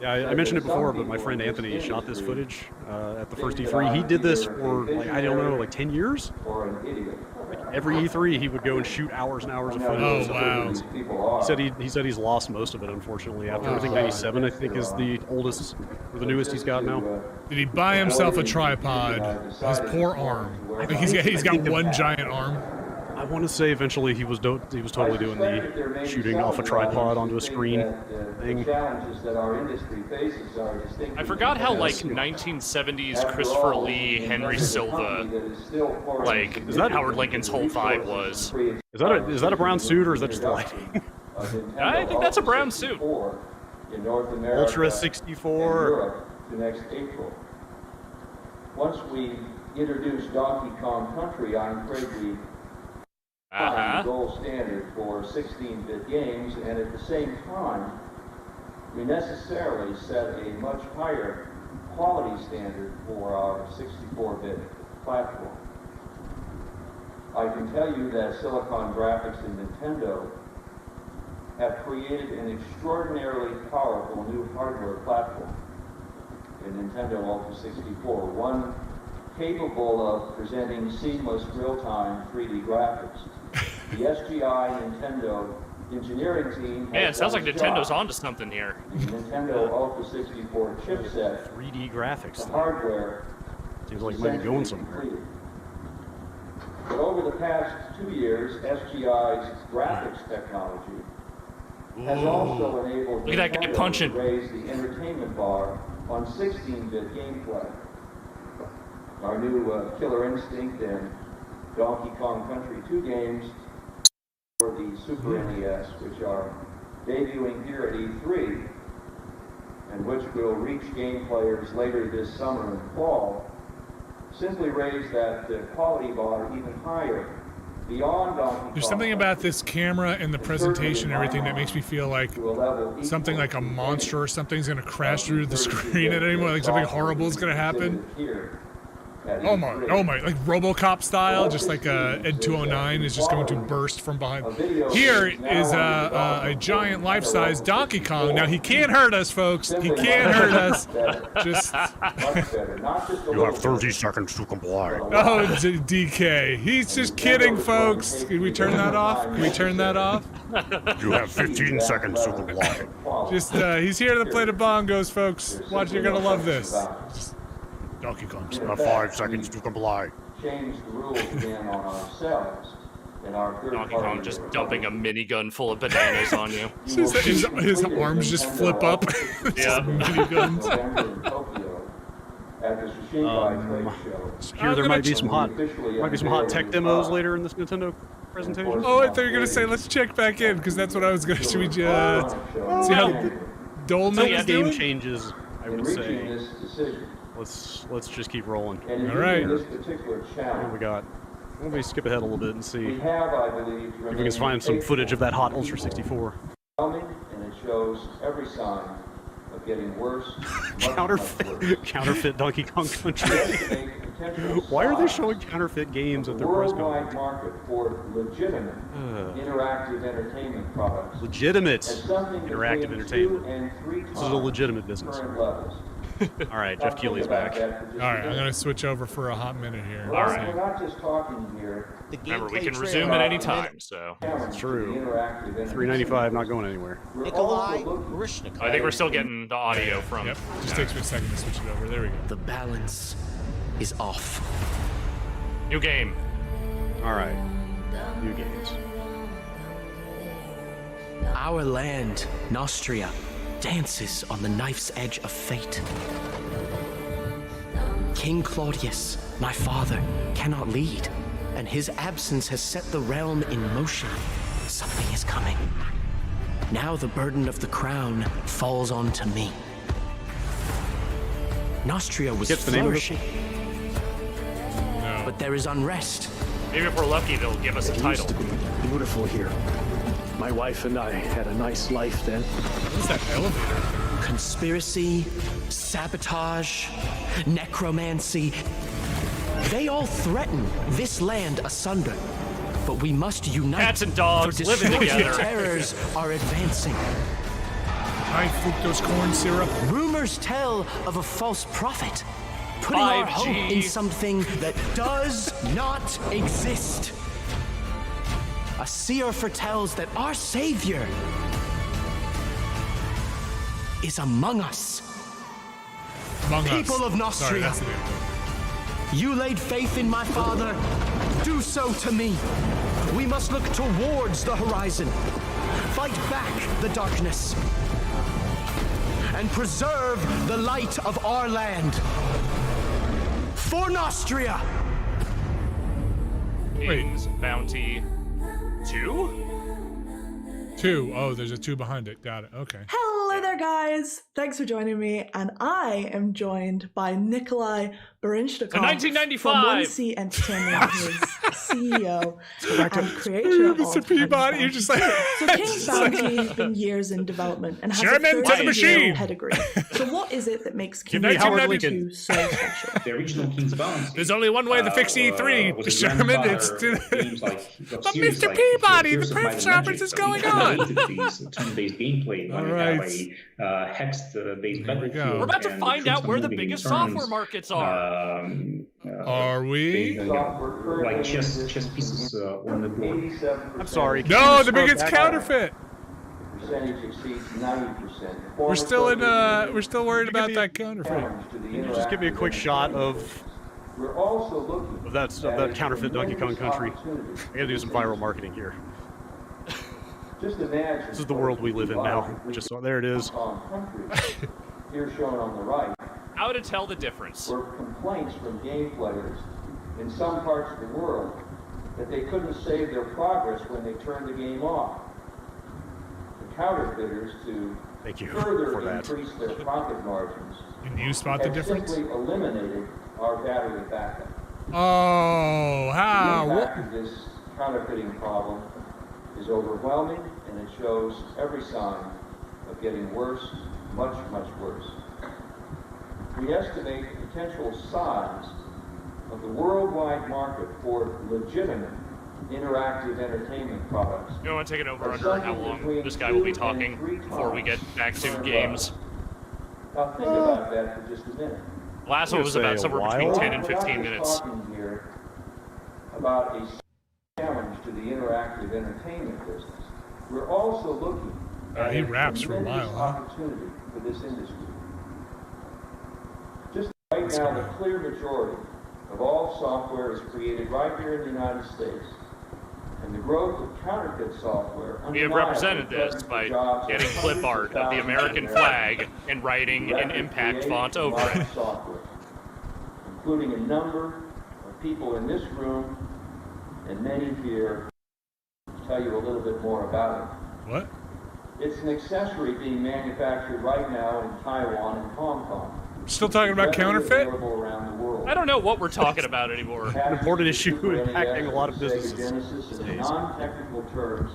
Yeah, I mentioned it before, but my friend Anthony shot this footage at the first E3. He did this for, like, I don't know, like 10 years? Like every E3, he would go and shoot hours and hours of footage. Oh, wow. He said he's lost most of it, unfortunately. After, I think 97, I think, is the oldest, or the newest he's got now. Did he buy himself a tripod? His poor arm. Like he's got one giant arm. I want to say eventually he was totally doing the shooting off a tripod onto a screen thing. I forgot how like 1970s Christopher Lee, Henry Silva, like Howard Lincoln's whole vibe was. Is that a brown suit or is that just lighting? I think that's a brown suit. In North America, Ultra 64. Europe to next April. Once we introduce Donkey Kong Country, I'm afraid we the gold standard for 16-bit games, and at the same time, we necessarily set a much higher quality standard for our 64-bit platform. I can tell you that Silicon Graphics and Nintendo have created an extraordinarily powerful new hardware platform in Nintendo Ultra 64, one capable of presenting seamless real-time 3D graphics. The SGI Nintendo engineering team. Man, it sounds like Nintendo's onto something here. The Nintendo Ultra 64 chipset. 3D graphics. The hardware. Seems like it might be going somewhere. But over the past 2 years, SGI's graphics technology has also enabled Nintendo to raise the entertainment bar on 16-bit gameplay. Our new Killer Instinct and Donkey Kong Country 2 games for the Super NES, which are debuting here at E3, and which will reach game players later this summer and fall, simply raise that quality bar even higher. Beyond Donkey Kong. There's something about this camera and the presentation and everything that makes me feel like something like a monster or something's going to crash through the screen at any moment, like something horrible is going to happen. Oh my, like RoboCop style, just like Ed 209 is just going to burst from behind. Here is a giant life-size Donkey Kong. Now, he can't hurt us, folks. He can't hurt us. Just... You have 30 seconds to comply. Oh, DK. He's just kidding, folks. Can we turn that off? Can we turn that off? You have 15 seconds to comply. Just, he's here to play the bongos, folks. Watch, you're gonna love this. Just, Donkey Kong's got 5 seconds to comply. Change the rules again on ourselves. Donkey Kong just dumping a minigun full of bananas on you. His arms just flip up. Yeah. Miniguns. Here there might be some hot tech demos later in this Nintendo presentation. Oh, I thought you were gonna say let's check back in because that's what I was gonna. Should we see how Dolman is doing? Game changes, I would say. Let's just keep rolling. All right. What do we got? Let me skip ahead a little bit and see if we can find some footage of that hot Ultra 64. And it shows every sign of of getting worse. Counterfeit Donkey Kong Country. Why are they showing counterfeit games at their press conference? Worldwide market for legitimate interactive entertainment products. Legitimate interactive entertainment. This is a legitimate business. All right, Jeff Keighley's back. All right, I'm gonna switch over for a hot minute here. All right. We're not just talking here. Remember, we can resume at any time, so. It's true. $3.95, not going anywhere. Nikolai I think we're still getting the audio from. Yep, just takes me a second to switch it over. There we go. The balance is off. New game. All right, new games. Our land, Nostria, dances on the knife's edge of fate. King Claudius, my father, cannot lead, and his absence has set the realm in motion. Something is coming. Now the burden of the crown falls onto me. Nostria was flourishing, but there is unrest. Maybe if we're lucky, they'll give us a title. It used to be beautiful here. My wife and I had a nice life then. What's that elevator? Conspiracy, sabotage, necromancy. They all threaten this land asunder. But we must unite. Cats and dogs living together. Terrors are advancing. High fructose corn syrup. Rumors tell of a false prophet, putting our hope in something that does not exist. A seer foretells that our Savior is among us. People of Nostria, you laid faith in my father. Do so to me. We must look towards the horizon, fight back the darkness, and preserve the light of our land. For Nostria! King's Bounty 2? 2. Oh, there's a 2 behind it. Got it. Okay. Hello there, guys. Thanks for joining me, and I am joined by Nikolai Barinshtakov from 1995 1C Entertainment, his CEO and creator of Mr. Peabody, you're just like. So King's Bounty has been years in development and has Sherman a to the machine pedigree. So what is it that makes King's Howard Bounty Lincoln 2 so special? The original King's Bounty. There's only one way to fix E3, was a Sherman. It's to. but Mr. Peabody, the Prince Roberts is going on. Turn-based gameplay. All right. Hex-based battlefield. We're about to find out where the biggest software markets are. Are we? Like chess pieces on the board. I'm sorry. No, the biggest counterfeit. Percentage exceeds 90%. We're still in. We're still worried about that counterfeit. Can you just give me a quick shot of We're also looking of that counterfeit Donkey Kong Country? I gotta do some viral marketing here. Just imagine. This is the world we live in now. Just there it is. Here shown on the right. How to tell the difference. Were complaints from game players in some parts of the world that they couldn't save their progress when they turned the game off. The counterfeiters, to further increase their profit margins, Can you spot the difference? simply eliminated our battery backup. Oh, how? The impact of this counterfeiting problem is overwhelming, and it shows every sign of getting worse, much, much worse. We estimate the potential size of the worldwide market for legitimate interactive entertainment products. You want to take it over under how long this guy will be talking before we get back to games? Now think about that for just a minute. Last one was about somewhere between 10 and 15 minutes. We're talking here about a challenge to the interactive entertainment business. We're also looking at he raps for a while, huh? opportunity for this industry. Just right now, the clear majority of all software is created right here in the United States. And the growth of counterfeit software. We have represented this by getting clip art of the American flag and writing in impact font over it. Software, including a number of people in this room and many here to tell you a little bit more about it. What? It's an accessory being manufactured right now in Taiwan and Hong Kong. Still talking about counterfeit? I don't know what we're talking about anymore. An important issue impacting a lot of businesses. Genesis, in non-technical terms,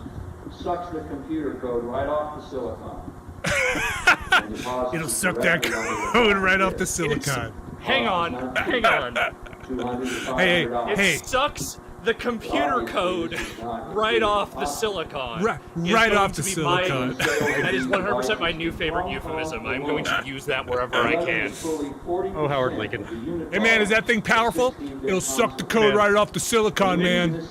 sucks the computer code right off the silicon. And It'll suck that code right off the silicon. Hang on. Hey. It sucks the computer code right off the silicon. Right off the silicon. That is 100% my new favorite euphemism. I'm going to use that wherever I can. Oh, Howard Lincoln. Hey man, is that thing powerful? It'll suck the code right off the silicon, man.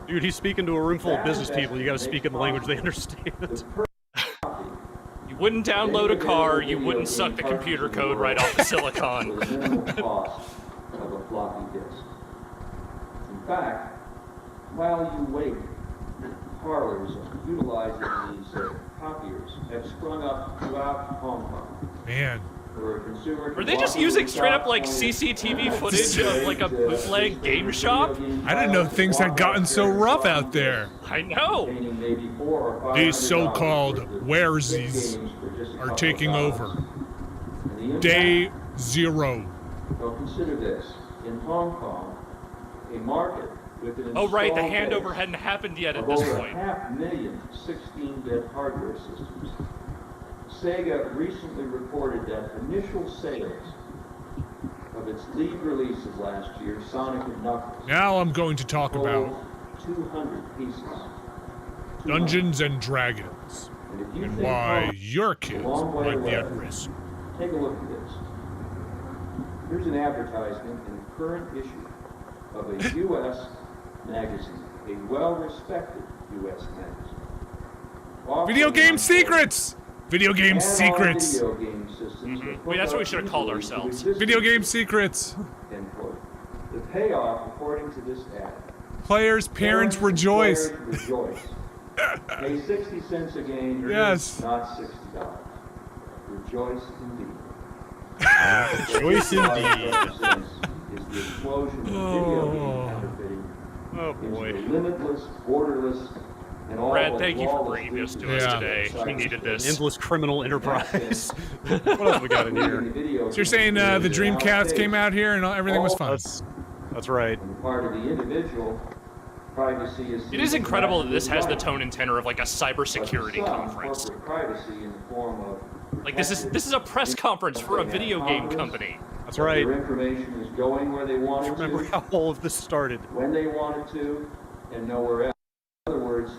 Dude, he's speaking to a room full of business people. You gotta speak in the language they understand. You wouldn't download a car, you wouldn't suck the computer code right off the silicon. Of a floppy disk. In fact, while you wait, parlors utilizing these copiers have sprung up throughout Hong Kong. Man. Were they just using straight up like CCTV footage of like a bootleg game shop? I didn't know things had gotten so rough out there. I know. These so-called waresies are taking over. Day 0. Well, consider this. In Hong Kong, a market with an Oh right, the installed handover base hadn't happened yet at of this over point. 500,000 16-bit hardware systems. Sega recently reported that initial sales of its lead releases last year, Sonic and Knuckles, Now I'm going to talk about 200 pieces. Dungeons and Dragons and why your kids might be at risk. Take a look at this. Here's an advertisement in the current issue of a U.S. magazine, a well-respected U.S. magazine. Video game secrets! Video game secrets! Video game systems Wait, that's what we should have called ourselves. Video game secrets! End quote. The payoff, according to this ad. Players' parents rejoice. Pay 60 cents a game, Yes. not $60. Rejoice indeed. Rejoice indeed. Is the explosion of video game counterfeiting into the limitless, borderless, and all Brad, thank you for bringing this to us today. We needed this. Endless criminal enterprise. What else we got in here? So you're saying the Dreamcast came out here and everything was fun? That's right. Part of the individual, privacy is. It is incredible that this has the tone and tenor of like a cybersecurity conference. Privacy in the form of. Like this is a press conference for a video game company. That's right. Their information is going where they want it to. Remember how all of this started? When they want it to, and nowhere else. In other words,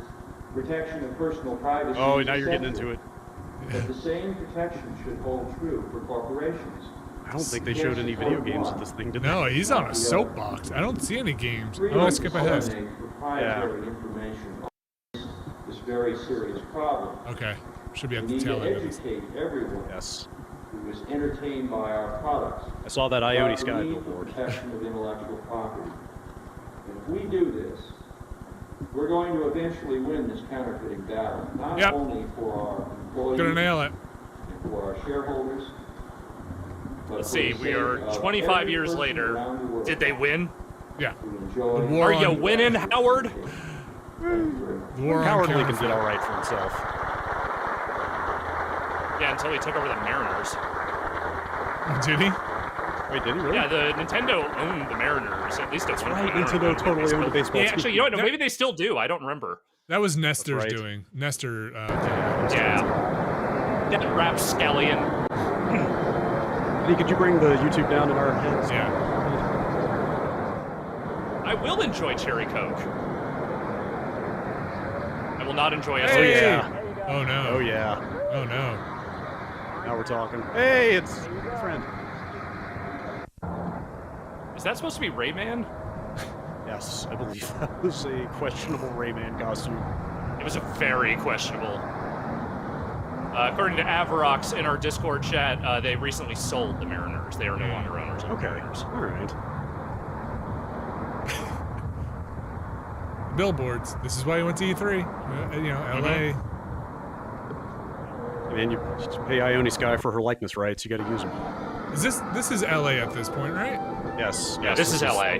protection of personal privacy. Oh, is now you're getting essential. into it. But the same protection should hold true for corporations. I don't think they showed any video games at this thing, did they? No, he's on a soapbox. I don't see any games. I'm gonna skip ahead. Proprietary information on this very serious problem. Okay, should be at We the need tail to end of this. educate everyone Yes. who is entertained by our products. I saw that about Ione the Sky need for billboard. protection of intellectual property. And if we do this, we're going to eventually win this counterfeiting battle, not Yep. only for our employees Gonna nail it. and for our shareholders. but Let's for see, the we are sake of 25 every years person later. around the world Did they win? Yeah. who enjoys The war Are you on- winning, Howard? The war on Howard Lincoln counterfeit. did all right for himself. Yeah, until he took over the Mariners. Did he? Wait, did he really? Yeah, the Nintendo owned the Mariners, at least at one point. I don't Nintendo know if totally they owned the still- baseball Yeah, team. actually, you know what? No, maybe they still do. I don't remember. That was Nestor's right. doing. Nestor. Yeah. That rapscallion. Hey, could you bring the YouTube down in our heads? Yeah. I will enjoy Cherry Coke. I will not enjoy Oh it. yeah. Oh no. Oh yeah. Oh no. Now we're talking. Hey, it's your friend. Is that supposed to be Rayman? Yes, I believe that was a questionable Rayman costume. It was a very questionable. According to Avarox in our Discord chat, they recently sold the Mariners. They are no longer owners of the Mariners. All right. Billboards. This is why you went to E3. LA. Man, you pay Ione Sky for her likeness rights. You got to use them. This is LA at this point, right? Yes. Yeah, yes, this is LA.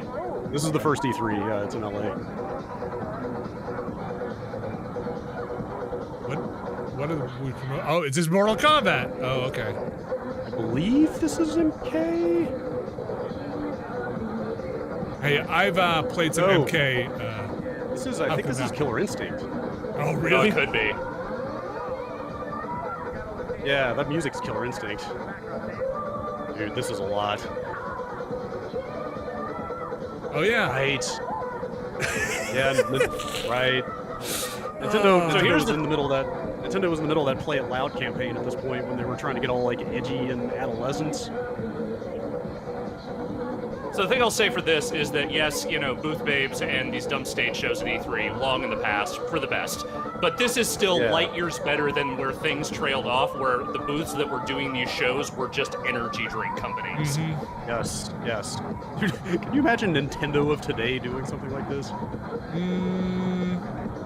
This is the first E3. Yeah, it's in LA. What are we promoting? Oh, it's just Mortal Kombat. Oh, okay. I believe this is MK. Hey, I've played some Oh. MK. This is. I think this is Killer Instinct. Oh, really? Could be. Yeah, that music's Killer Instinct. Dude, this is a lot. Oh yeah. Right. Yeah, right. Nintendo was in the middle of that. Nintendo was in the middle of that Play It Loud campaign at this point when they were trying to get all like edgy and adolescent. So the thing I'll say for this is that yes, you know, booth babes and these dumb stage shows at E3 long in the past for the best. But this is still light years better than where things trailed off, where the booths that were doing these shows were just energy drink companies. Mm-hmm. Yes. Dude, can you imagine Nintendo of today doing something like this?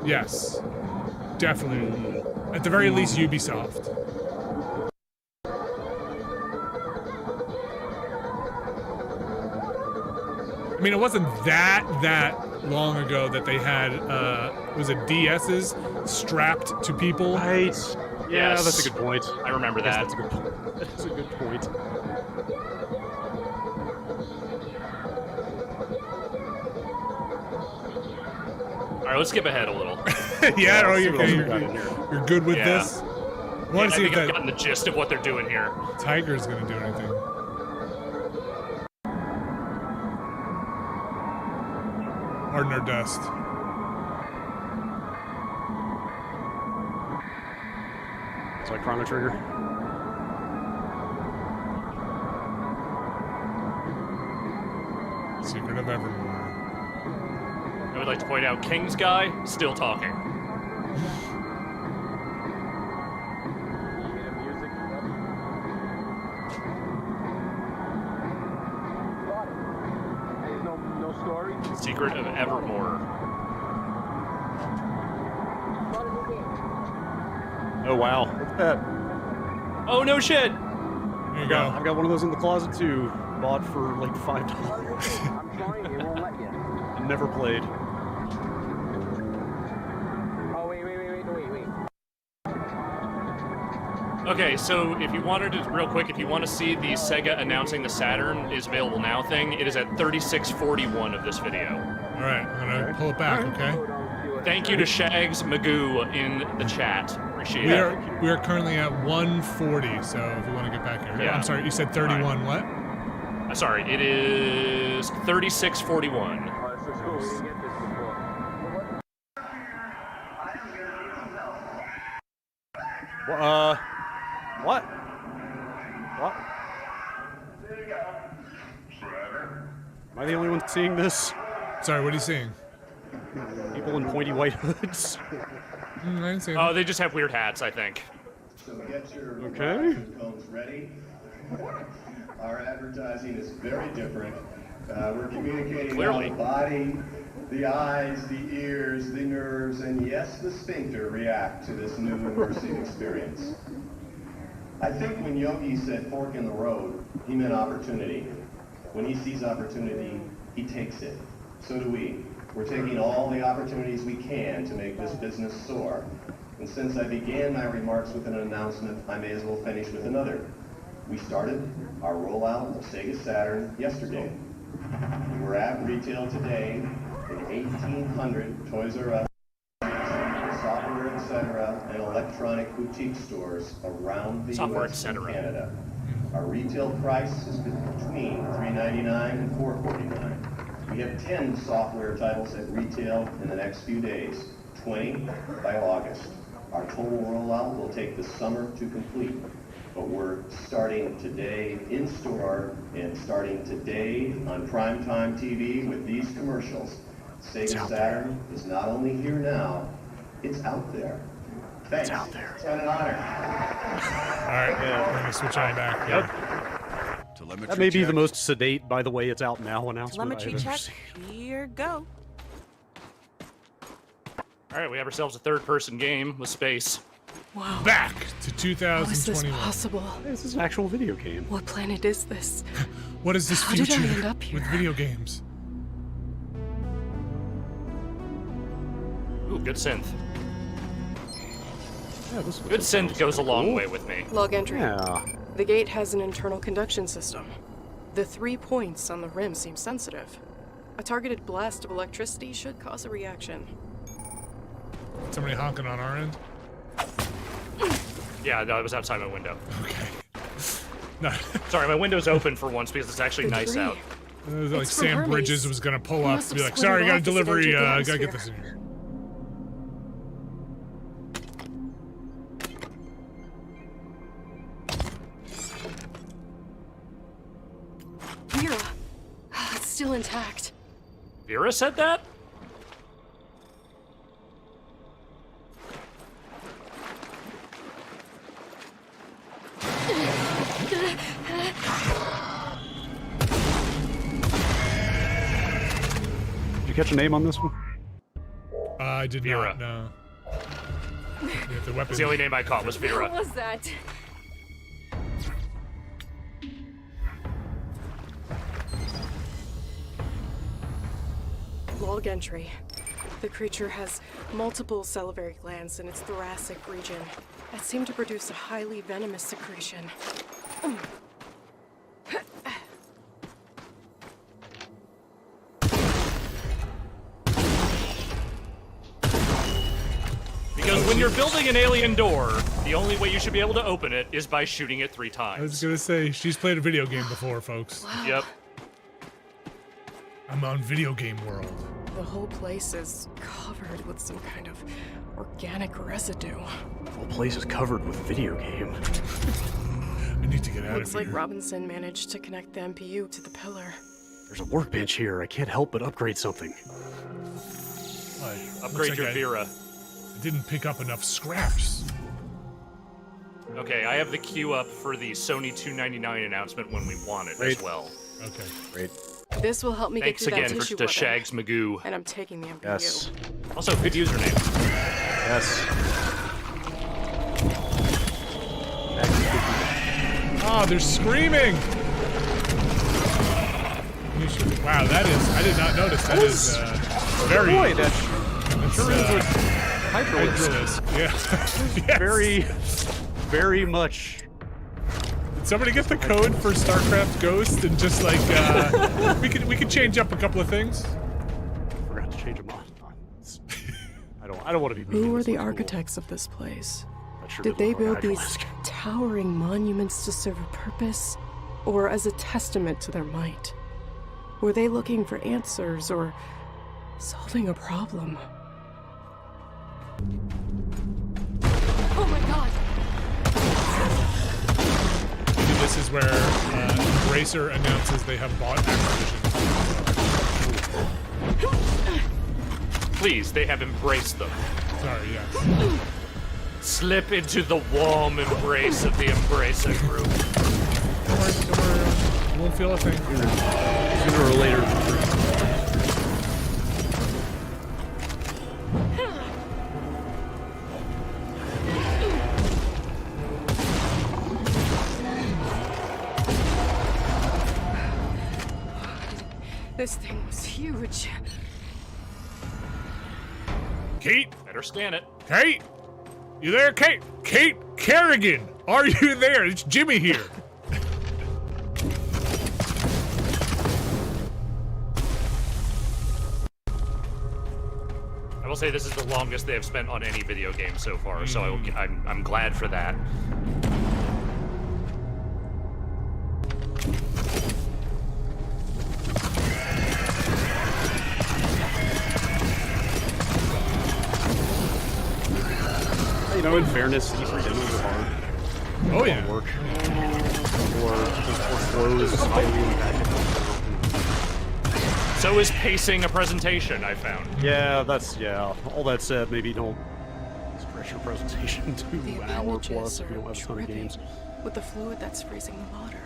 Yes. Definitely. At the very least, Ubisoft. I mean, it wasn't that long ago that they had, was it DS's strapped to people? Right. Yeah, Yes. that's a good point. I remember that. That's a good point. That's a good point. All right, let's skip ahead a little. Yeah, let's see you're good with this? I want to see I if think I've that gotten the gist of what they're doing here. Tiger's gonna do anything. Harden or dust. It's like Chrono Trigger. Secret of Evermore. I would like to point out, King's guy still talking. Secret of Evermore. Oh wow, look at that. Oh no shit! There you go. I've got one of those in the closet too. Bought for like $5. I'm trying, it won't let you. Never played. Oh, wait. Okay, so if you wanted to, real quick, if you want to see the Sega announcing the Saturn is available now thing, it is at 3641 of this video. All right, I'm gonna pull it back, okay? Thank you to Shags Magoo in the chat. Appreciate it. We are currently at 140, so if you want to get back here. Yeah. I'm sorry, you said 31 what? Sorry, it is 3641. What? Am I the only one seeing this? Sorry, what are you seeing? People in pointy white hoods. I didn't see Oh, they just have weird hats, I think. So get your Okay. cones ready. Our advertising is very different. We're communicating how the body, the eyes, the ears, the nerves, and yes, the sphincter react to this new immersive experience. I think when Yogi said fork in the road, he meant opportunity. When he sees opportunity, he takes it. So do we. We're taking all the opportunities we can to make this business soar. And since I began my remarks with an announcement, I may as well finish with another. We started our rollout of Sega Saturn yesterday. We're at retail today in 1,800 Toys R Us, software, etc., and electronic boutique stores around the U.S. and Canada. Our retail price is between $3.99 and $4.49. We have 10 software titles at retail in the next few days, 20 by August. Our total rollout will take the summer to complete, but we're starting today in store and starting today on primetime TV with these commercials. Sega Saturn is not only here now, it's out there. Thanks. It's out there. It's been an honor. All right, we're gonna switch on back. Yep. That may be the most sedate, by the way, it's out now announcement I've Telemetry ever check. seen. Here go. All right, we have ourselves a third-person game with space. Wow. Back to How is this 2021. possible? This is an actual video game. What planet is this? What is this How did I future end up here? with video games? Ooh, good synth. Yeah, Good synth goes a long way with me. Log entry. Yeah. The gate has an internal conduction system. The 3 points on the rim seem sensitive. A targeted blast of electricity should cause a reaction. Somebody honking on our end? Yeah, no, I was outside my window. Okay. No. Sorry, my window's open for once because it's actually nice out. It was like Sam Bridges was gonna pull up and be like, sorry, I got a delivery, I gotta get this in here. Vera. It's still intact. Vera said that? Did you catch a name on this one? I did Vera. not, no. The weapon. The only name I caught was Vera. What was that? Log entry. The creature has multiple salivary glands in its thoracic region that seem to produce a highly venomous secretion. Because when you're building an alien door, the only way you should be able to open it is by shooting it 3 times. I was gonna say, she's played a video game before, folks. Wow. Yep. I'm on Video Game World. The whole place is covered with some kind of organic residue. The whole place is covered with video game. I need to get out of Looks here. like Robinson managed to connect the MPU to the pillar. There's a workbench here. I can't help but upgrade something. Upgrade your Vera. I didn't pick up enough scraps. Okay, I have the queue up for the Sony $299 announcement when we want it as well. Okay. Great. This will help me Thanks get through again that for tissue the weapon. Shags Magoo. And I'm taking the MPU. Yes. Also, good username. Yes. Oh, they're screaming! Wow, that is, I did not notice. That is very... Boy, that sure is a Hydralisk. Yeah. Yes. Very, very much. Did somebody get the code for StarCraft Ghost and just like, we could change up a couple of things? Forgot to change them on. I don't want to be mean. Who were the architects of this place? Sure Did they build these Hydralisk. towering monuments to serve a purpose, or as a testament to their might? Were they looking for answers, or solving a problem? Oh my god! Maybe this is where Embracer announces they have bought Activision. Please, they have embraced them. Sorry, yes. Slip into the warm embrace of the Embracer group. Don't worry. You won't feel a thing. Sooner or later. This thing was huge. Kate? Better scan it. Kate? You there, Kate? Kate Kerrigan! Are you there? It's Jimmy here. I will say this is the longest they have spent on any video game so far, so I'm glad for that. You know, in fairness, these demos are hard. Oh yeah. Work. Or close highly impacted. So is pacing a presentation, I found. Yeah, all that said, maybe don't stretch your presentation to an hour plus if you don't have a ton of games. With the fluid that's freezing the water.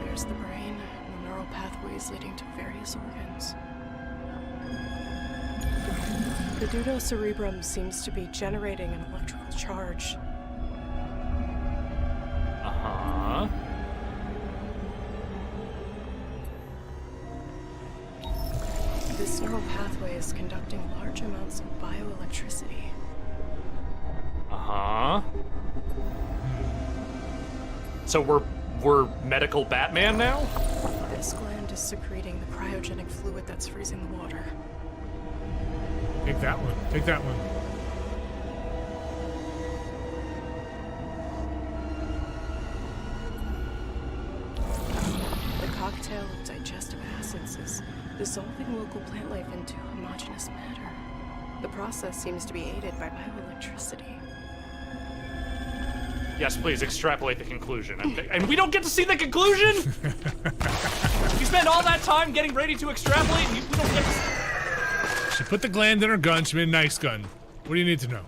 There's the brain and the neural pathways leading to various organs. The pseudocerebrum seems to be generating an electrical charge. Uh-huh. This neural pathway is conducting large amounts of bioelectricity. Uh-huh. So we're medical Batman now? This gland is secreting the cryogenic fluid that's freezing the water. Take that one. Take that one. digestive acids is dissolving local plant life into homogeneous matter. The process seems to be aided by bioelectricity. Yes, please extrapolate the conclusion. And we don't get to see the conclusion? You spend all that time getting ready to extrapolate and we don't get to... She put the gland in her gun. She made a nice gun. What do you need to know?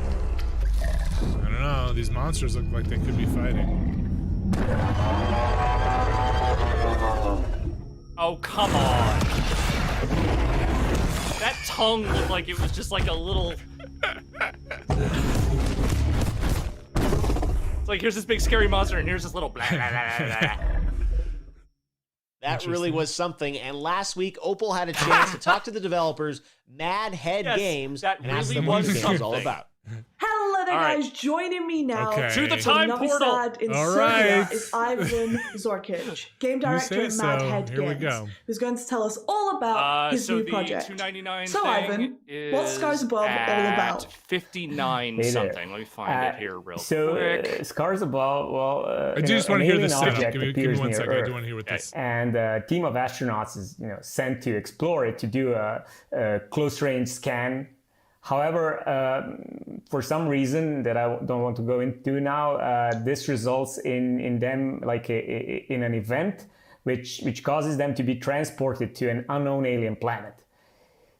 I don't know. These monsters look like they could be fighting. Oh, come on. That tongue looked like it was just like a little... It's like, here's this big scary monster, and here's this little blah, blah, blah, blah, blah. That really was something, and last week Opal had a chance to talk to the developers, Mad Head Games, that and ask really them what the was game was all something. about. Hello there, All right. guys. Joining me now To the time portal. in All Serbia right. is Ivan Zorkic, game director at say Mad so. Head Here we Games, go. who's going to tell us all about his So new the project. $2.99 So, thing Ivan, what's is Scars Above all about? at 59 Hey there. something. Let me find it here real So, quick. Scars Above, well, I do just want to hear this setup. Give me 1 second. I do want to hear what this. And a team of astronauts is, sent to explore it to do a close-range scan. However, for some reason that I don't want to go into now, this results in them like in an event which causes them to be transported to an unknown alien planet.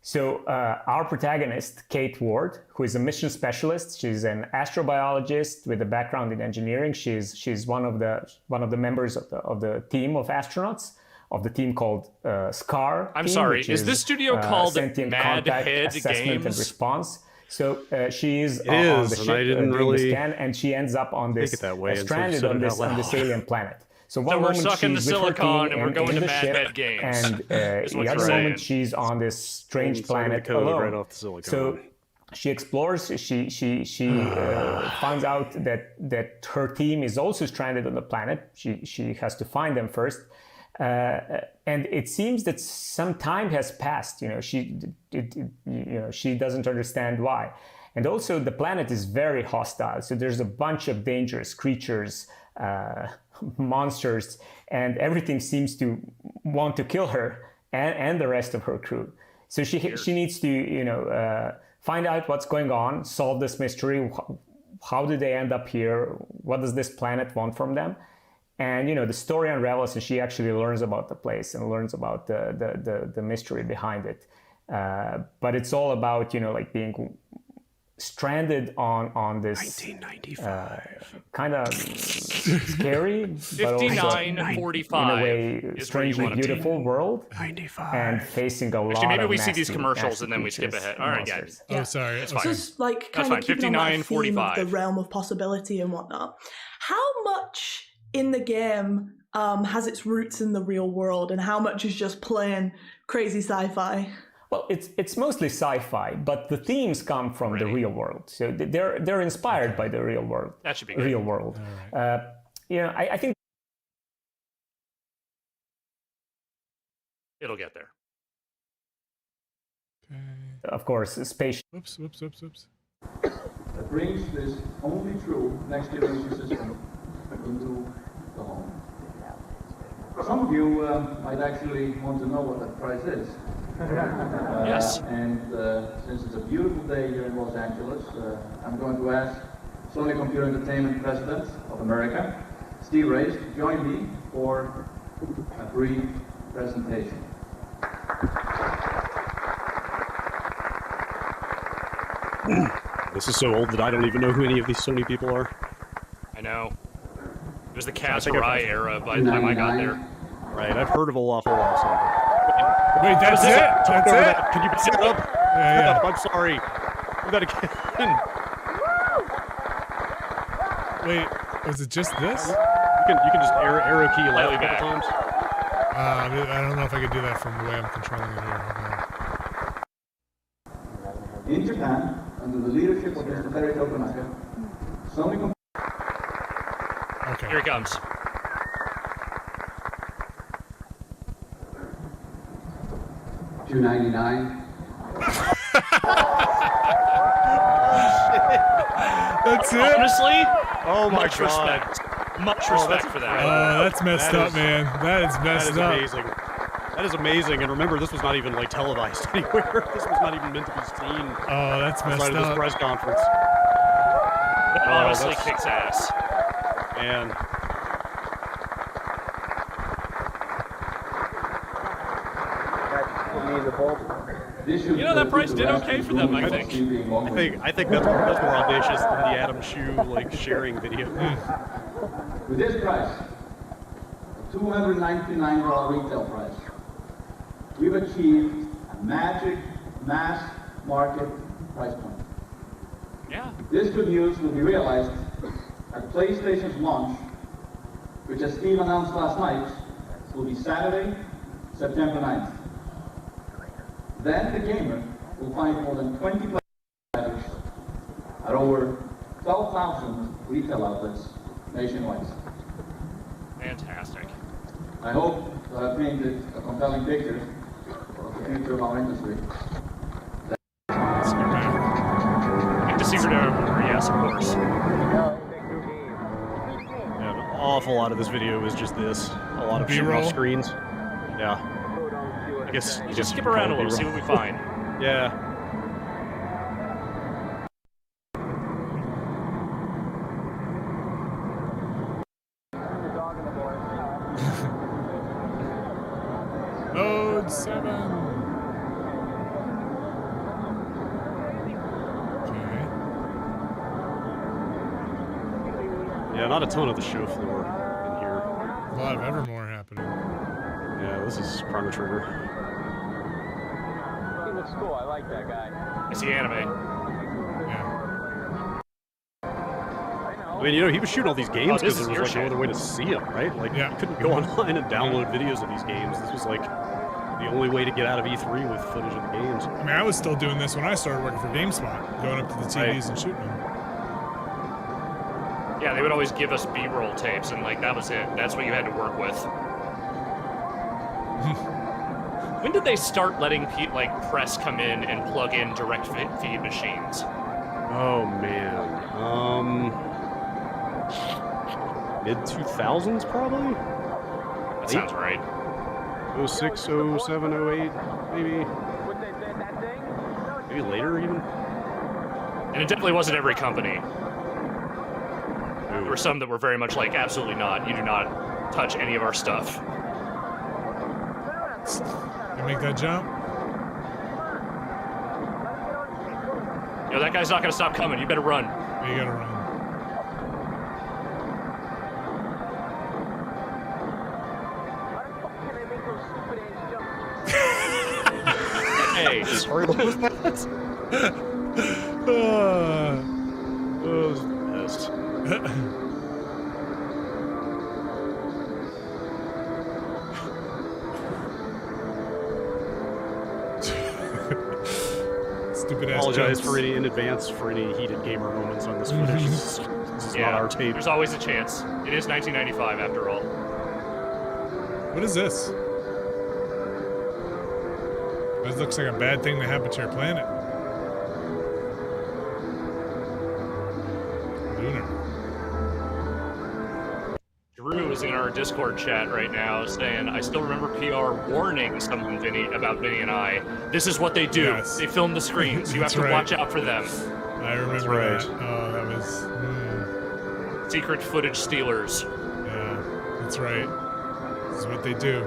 So our protagonist, Kate Ward, who is a mission specialist, she's an astrobiologist with a background in engineering. She's one of the members of the team of astronauts, of the team called SCAR. I'm team, sorry, which is this studio called Sentient Mad Contact Head Assessment and Games? Response. So she is It on is, the and ship I didn't doing the really scan, and she ends up on take this it that way until you stranded said on it this out on this loud. alien planet. So So one we're moment sucking the she's with her silicon team and we're in going to the Mad ship, Head Games. and is what the you're other saying. moment she's on this strange planet code alone. right off the silicon. So she explores. She finds out that her team is also stranded on the planet. She has to find them first. And it seems that some time has passed. She doesn't understand why. And also the planet is very hostile. So there's a bunch of dangerous creatures, monsters, and everything seems to want to kill her and the rest of her crew. So she needs to find out what's going on, solve this mystery. How did they end up here? What does this planet want from them? And the story unravels, and she actually learns about the place and learns about the mystery behind it. But it's all about like being stranded on this 1995 kind of scary, but also 59:45 in a way is where you strangely want 'em to be. beautiful world. 95. And facing a lot Actually, maybe of we see these nasty- commercials nasty and then we skip creatures ahead. and All right, monsters. guys. Oh, sorry. That's Okay. fine. Just like That's kind of fine. keeping on that theme of 59:45. the realm of possibility and whatnot. How much in the game has its roots in the real world, and how much is just plain crazy sci-fi? Well, it's mostly sci-fi, but the themes come from the real world. So they're inspired by the real world. That should be good. Real world. I think It'll get there. of course space. Whoops. That brings this only true next generation system into the home. Some of you might actually want to know what that price is. Yes. And since it's a beautiful day here in Los Angeles, I'm going to ask Sony Computer Entertainment President of America, Steve Race, to join me for a brief presentation. This is so old that I don't even know who any of these Sony people are. I know. It was the Kazurai era by the time I got there. Right, I've heard of a awful lot of Sony. Wait, that's it? Talk That's over it? that. Can you back it up? Yeah. I'm sorry. Do that again. Wait, was it just this? You can just arrow key left a Slightly couple back. times. I don't know if I could do that from the way I'm controlling it here. Hold on. In Japan, under the leadership of Mr. Terry Tokunaka, Sony Okay. Here it comes. $2.99. That's it? Honestly, oh my much God. respect. Much respect for that. Oh, that's messed up, man. That is messed up. Amazing. That is amazing. And remember, this was not even like televised anywhere. This was not even meant to be seen. Oh, that's messed outside of this up. press conference. That honestly kicks ass. Man. You know, that price did okay for them, I think. I think that's more audacious than the Adam Shoe like sharing video. With this price, $299 retail price, we've achieved a magic mass market price point. Yeah. This good news will be realized at PlayStation's launch, which, as Steve announced last night, will be Saturday, September 9th. Then the gamer will find more than 20 titles at over 12,000 retail outlets nationwide. Fantastic. I hope that I've painted a compelling picture of the future of our industry. The secret of yes, of course. Yeah, an awful lot of this video is just this. A lot of B-roll screens. Yeah. I guess just skip around a little, see what we find. Yeah. Mode 7. Okay. Yeah, not a ton of the show floor in here. A lot of Evermore happening. Yeah, this is Chrono Trigger. He looks cool. I like that guy. I see anime. Yeah. I mean, you know, he was shooting all these games because there was like no other way to see them, right? Like, you couldn't go online and download videos of these games. This was like the only way to get out of E3 with footage of the games. I mean, I was still doing this when I started working for GameSpot, going up to the TVs and shooting them. Yeah, they would always give us B-roll tapes, and like that was it. That's what you had to work with. When did they start letting press come in and plug in direct feed machines? Oh man, mid 2000s probably. That sounds right. 06, 07, 08, maybe. Maybe later even. And it definitely wasn't every company. There were some that were very much like, absolutely not. You do not touch any of our stuff. You make that jump? Yo, that guy's not gonna stop coming. You better run. You gotta run. Hey, sorry, what was that? Stupid ass. Apologize for any in advance for any heated gamer moments on this footage. This is not our tape. There's always a chance. It is 1995 after all. What is this? This looks like a bad thing to happen to your planet. Lunar. Drew is in our Discord chat right now saying, I still remember PR warning someone, about Vinny and I. This is what they do. Yes. They film the screens. You have to watch out for them. I remember that. Oh, that was... Secret footage stealers. Yeah, that's right. This is what they do.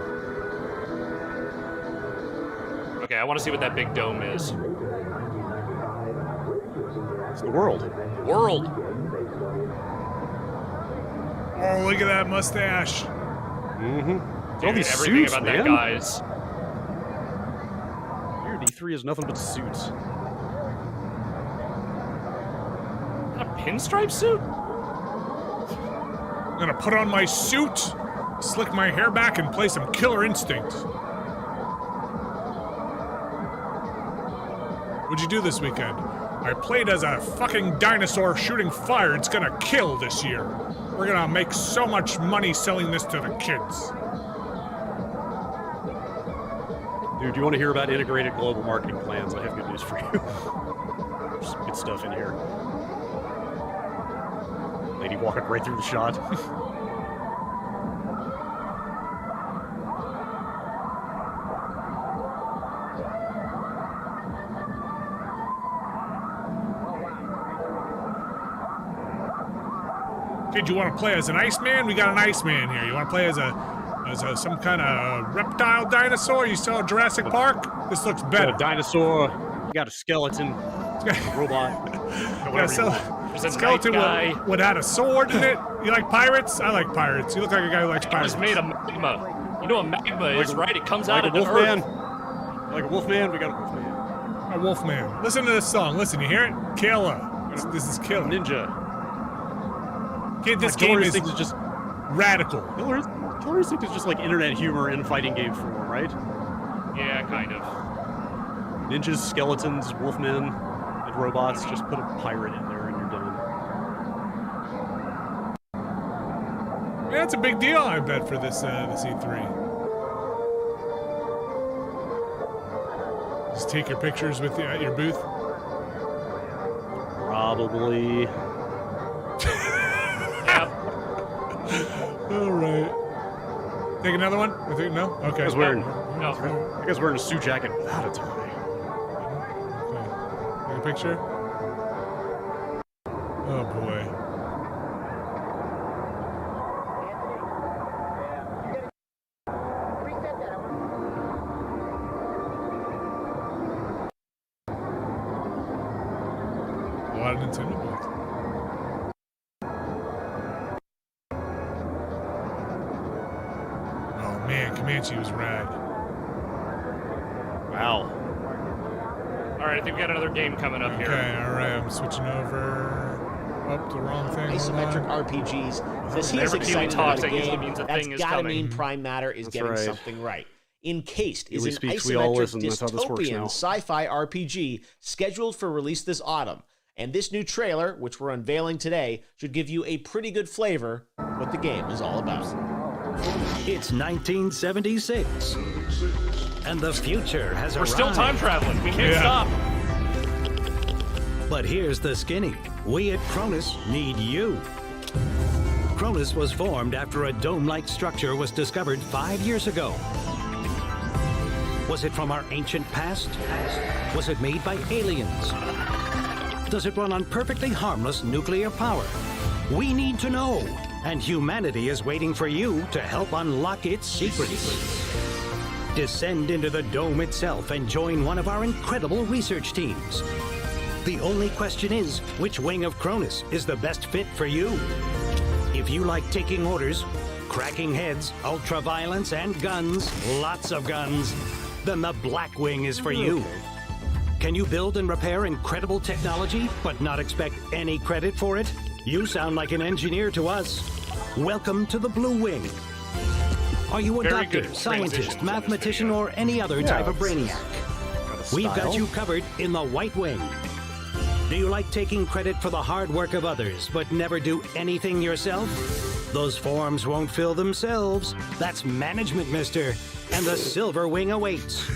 Okay, I want to see what that big dome is. It's the world. World! Oh, look at that mustache. Mm-hmm. Dude, all these everything suits, about man. that guy's. Your D3 is nothing but suits. A pinstripe suit? I'm gonna put on my suit, slick my hair back, and play some Killer Instinct. What'd you do this weekend? I played as a fucking dinosaur shooting fire. It's gonna kill this year. We're gonna make so much money selling this to the kids. Dude, do you want to hear about integrated global marketing plans? I have good news for you. There's some good stuff in here. Lady walking right through the shot. Kid, you want to play as an Iceman? We got an Iceman here. You want to play as some kind of reptile dinosaur? You saw Jurassic Park? This looks better. You got a dinosaur. You got a skeleton. Robot. A skeleton would have a sword in it. You like pirates? I like pirates. You look like a guy who likes pirates. It's made of magma. You know what magma is, right? It comes out of the wolfman. earth. Like a wolfman, we got a wolfman. A wolfman. Listen to this song. Listen, you hear it? Killer. This is Killer. Ninja. Kid, this game is just radical. Killer Instinct is just like internet humor in fighting game form, right? Yeah, kind of. Ninjas, skeletons, wolfmen, and robots. Just put a pirate in there and you're done. Yeah, it's a big deal, I bet, for this E3. Just take your pictures with you at your booth. Probably. All right. Take another one? I think no. Okay. That guy's wearing a suit jacket without a tie. Okay. Take a picture. Oh boy. A lot of Nintendo books. Man, Comanche was rad. Wow. All right, I think we got another game coming up here. Okay, all right, I'm switching over. Oh, the wrong thing. Isometric RPGs. This he's excited about a game. That's gotta mean Prime Matter is getting something right. Encased is an isometric dystopian sci-fi RPG scheduled for release this autumn. And this new trailer, which we're unveiling today, should give you a pretty good flavor of what the game is all about. It's 1976, and the future has arrived. We're still time traveling. We can't stop. But here's the skinny. We at Cronus need you. Cronus was formed after a dome-like structure was discovered 5 years ago. Was it from our ancient past? Was it made by aliens? Does it run on perfectly harmless nuclear power? We need to know. And humanity is waiting for you to help unlock its secrets. Descend into the dome itself and join one of our incredible research teams. The only question is, which wing of Cronus is the best fit for you? If you like taking orders, cracking heads, ultra-violence, and guns, lots of guns, then the Black Wing is for you. Can you build and repair incredible technology, but not expect any credit for it? You sound like an engineer to us. Welcome to the Blue Wing. Are you a doctor, scientist, mathematician, or any other type of brainiac? We've got you covered in the White Wing. Do you like taking credit for the hard work of others, but never do anything yourself? Those forms won't fill themselves. That's management, mister. And the Silver Wing awaits.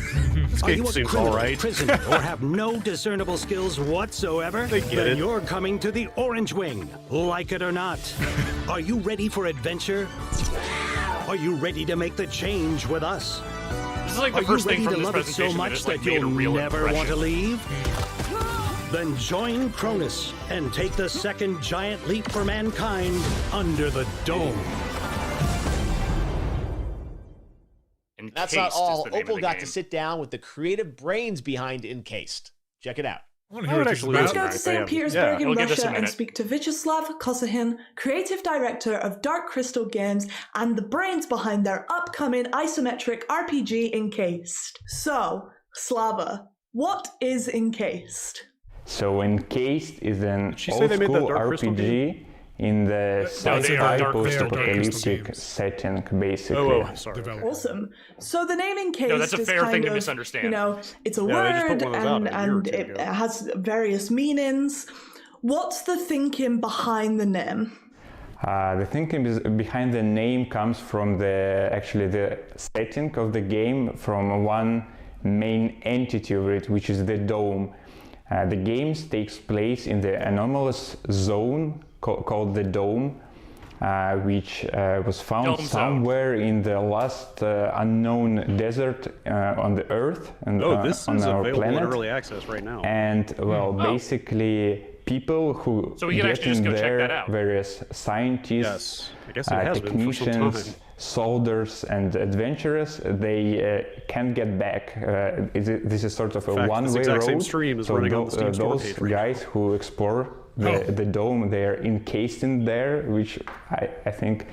Are you a criminal, prisoner, or have no discernible skills whatsoever? Then you're coming to the Orange Wing, like it or not. Are you ready for adventure? Are you ready to make the change with us? This is like the first thing from this presentation so much that you'll never want to leave? Then join Cronus and take the second giant leap for mankind under the dome. That's not all. Opal got to sit down with the creative brains behind Encased. Check it out. Let's go to St. Petersburg in Russia and speak to Vyacheslav Kosahin, creative director of Dark Crystal Games and the brains behind their upcoming isometric RPG Encased. So, Slava, what is Encased? So Encased is an old-school RPG in the sci-fi post-apocalyptic setting, basically. Awesome. So the name Encased that's a is fair kind thing to of, misunderstand. you know, it's a word and it has various meanings. What's the thinking behind the name? The thinking behind the name comes from the setting of the game, from one main entity of it, which is the dome. The game takes place in the anomalous zone called the Dome, which was found somewhere in the last unknown desert on the Earth and this on is our available planet. in early access right now. And well, basically, people who get in there, various scientists, technicians, soldiers, and adventurers, they can't get back. This is sort of a one-way road. Same stream is running on the Steam store those page right guys who explore the dome, they are encased in there, which I think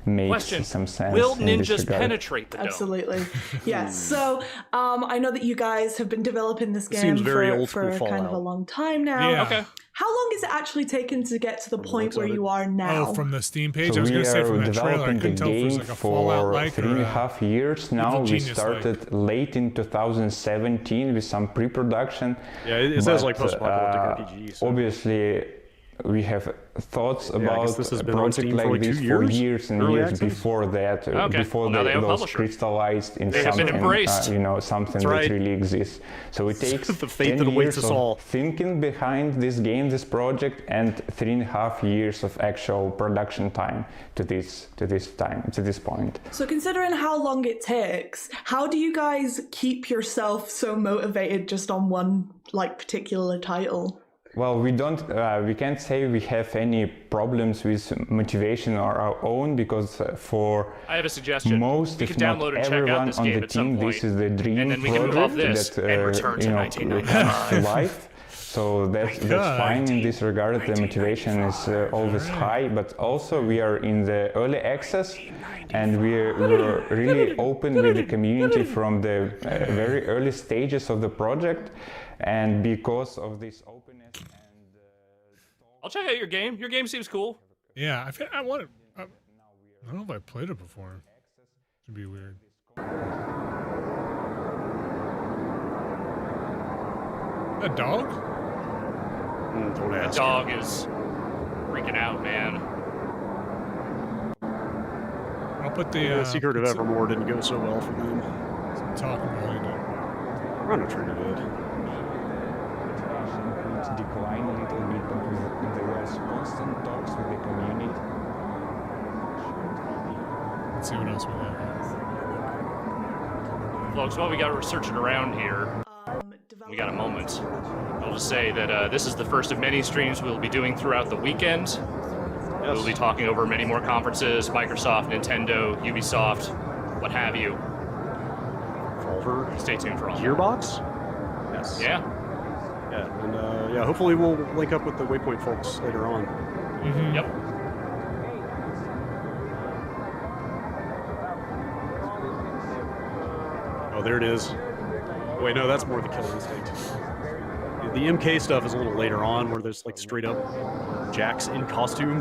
makes some sense. Will ninjas penetrate the dome? Absolutely. Yes. So I know that you guys have been developing this game for kind of a long time now. Yeah. Okay. How long has it actually taken to get to the point where you are now? Oh, from the Steam page? I was going to say from that trailer. I couldn't tell if it was like a Fallout-like or 3.5 years now. We started late in 2017 with some pre-production. Yeah, it says like post-apocalyptic RPG. So. Obviously, we have thoughts about a project like this for years and years before that, before those crystallized in something, something that really exists. So it takes 10 years of thinking behind this game, this project, and 3.5 years of actual production time to this point. So considering how long it takes, how do you guys keep yourself so motivated just on one particular title? Well, we can't say we have any problems with motivation on our own, because for I have a suggestion. Most, if not everyone on the team, this is the dream project that comes to life. So that's fine in this regard. The motivation is always high, but also we are in the early access, and we're really open with the community from the very early stages of the project, and because of this openness. I'll check out your game. Your game seems cool. Yeah, I want it. I don't know if I played it before. It'd be weird. A dog? Don't ask. The dog is freaking out, man. I'll put the Secret of Evermore didn't go so well for them. Talking behind it. Chrono Trigger did. Decline a little bit, but there was constant talks with the community. Let's see what else we got. Folks, while we got researching around here, we got a moment. I'll just say that this is the first of many streams we'll be doing throughout the weekend. We'll be talking over many more conferences, Microsoft, Nintendo, Ubisoft, what have you. Stay tuned for all Gearbox? Yes. Yeah. Yeah, and hopefully we'll link up with the Waypoint folks later on. Mm-hmm. Yep. Oh, there it is. Wait, no, that's more the Killer Instinct. The MK stuff is a little later on, where there's straight up Jax in costume.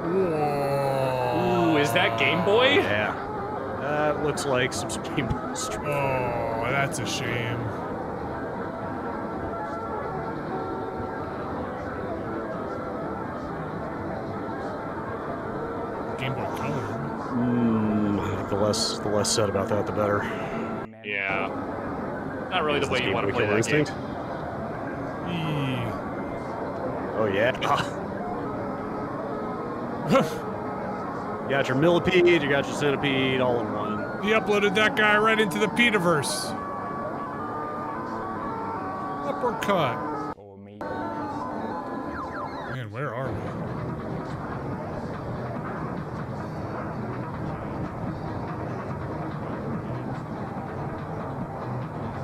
Whoa. Ooh, is that Game Boy? Yeah. That looks like some Game Boy. Oh, that's a shame. Game Boy Color. The less said about that, the better. Yeah. Not really the way you want to play that game. Oh yeah. You got your millipede, you got your centipede, all in one. He uploaded that guy right into the Peterverse. Uppercut. Man, where are we?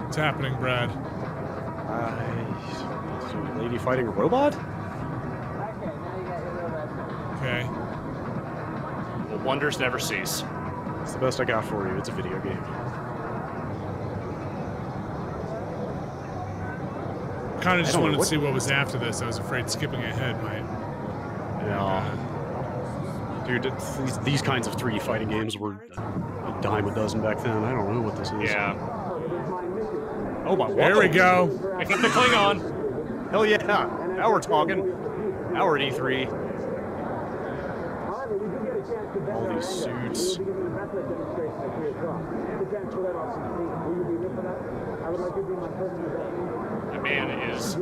What's happening, Brad? So a lady fighting a robot? Okay. Well, wonders never cease. It's the best I got for you. It's a video game. Kind of just wanted to see what was after this. I was afraid skipping ahead might. Yeah. Dude, these kinds of 3D fighting games were a dime a dozen back then. I don't know what this is. Yeah. Oh my! There we go. Pick up the Klingon. Hell yeah! Now we're talking. Now we're at E3. All these suits. I man is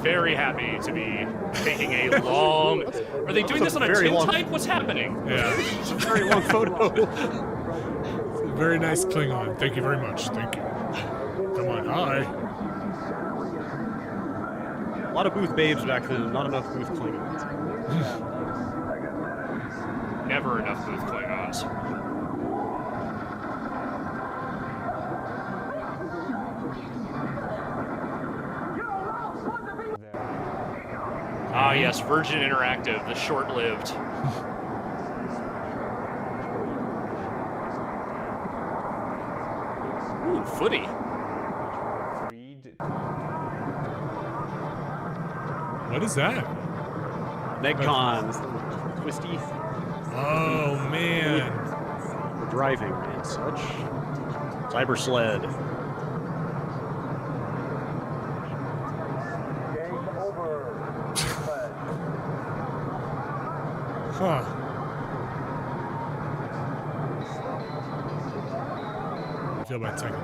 very happy to be taking a long... Are they doing this on a tintype? What's happening? Yeah. It's a very long photo. Very nice Klingon. Thank you very much. Thank you. Come on, hi. A lot of booth babes back then, not enough booth Klingons. Never enough booth Klingons. Ah, yes, Virgin Interactive, the short-lived. Ooh, footy. What is that? Megcon, twisty. Oh man. For driving and such. Cyber sled. Huh. I feel about Tekken.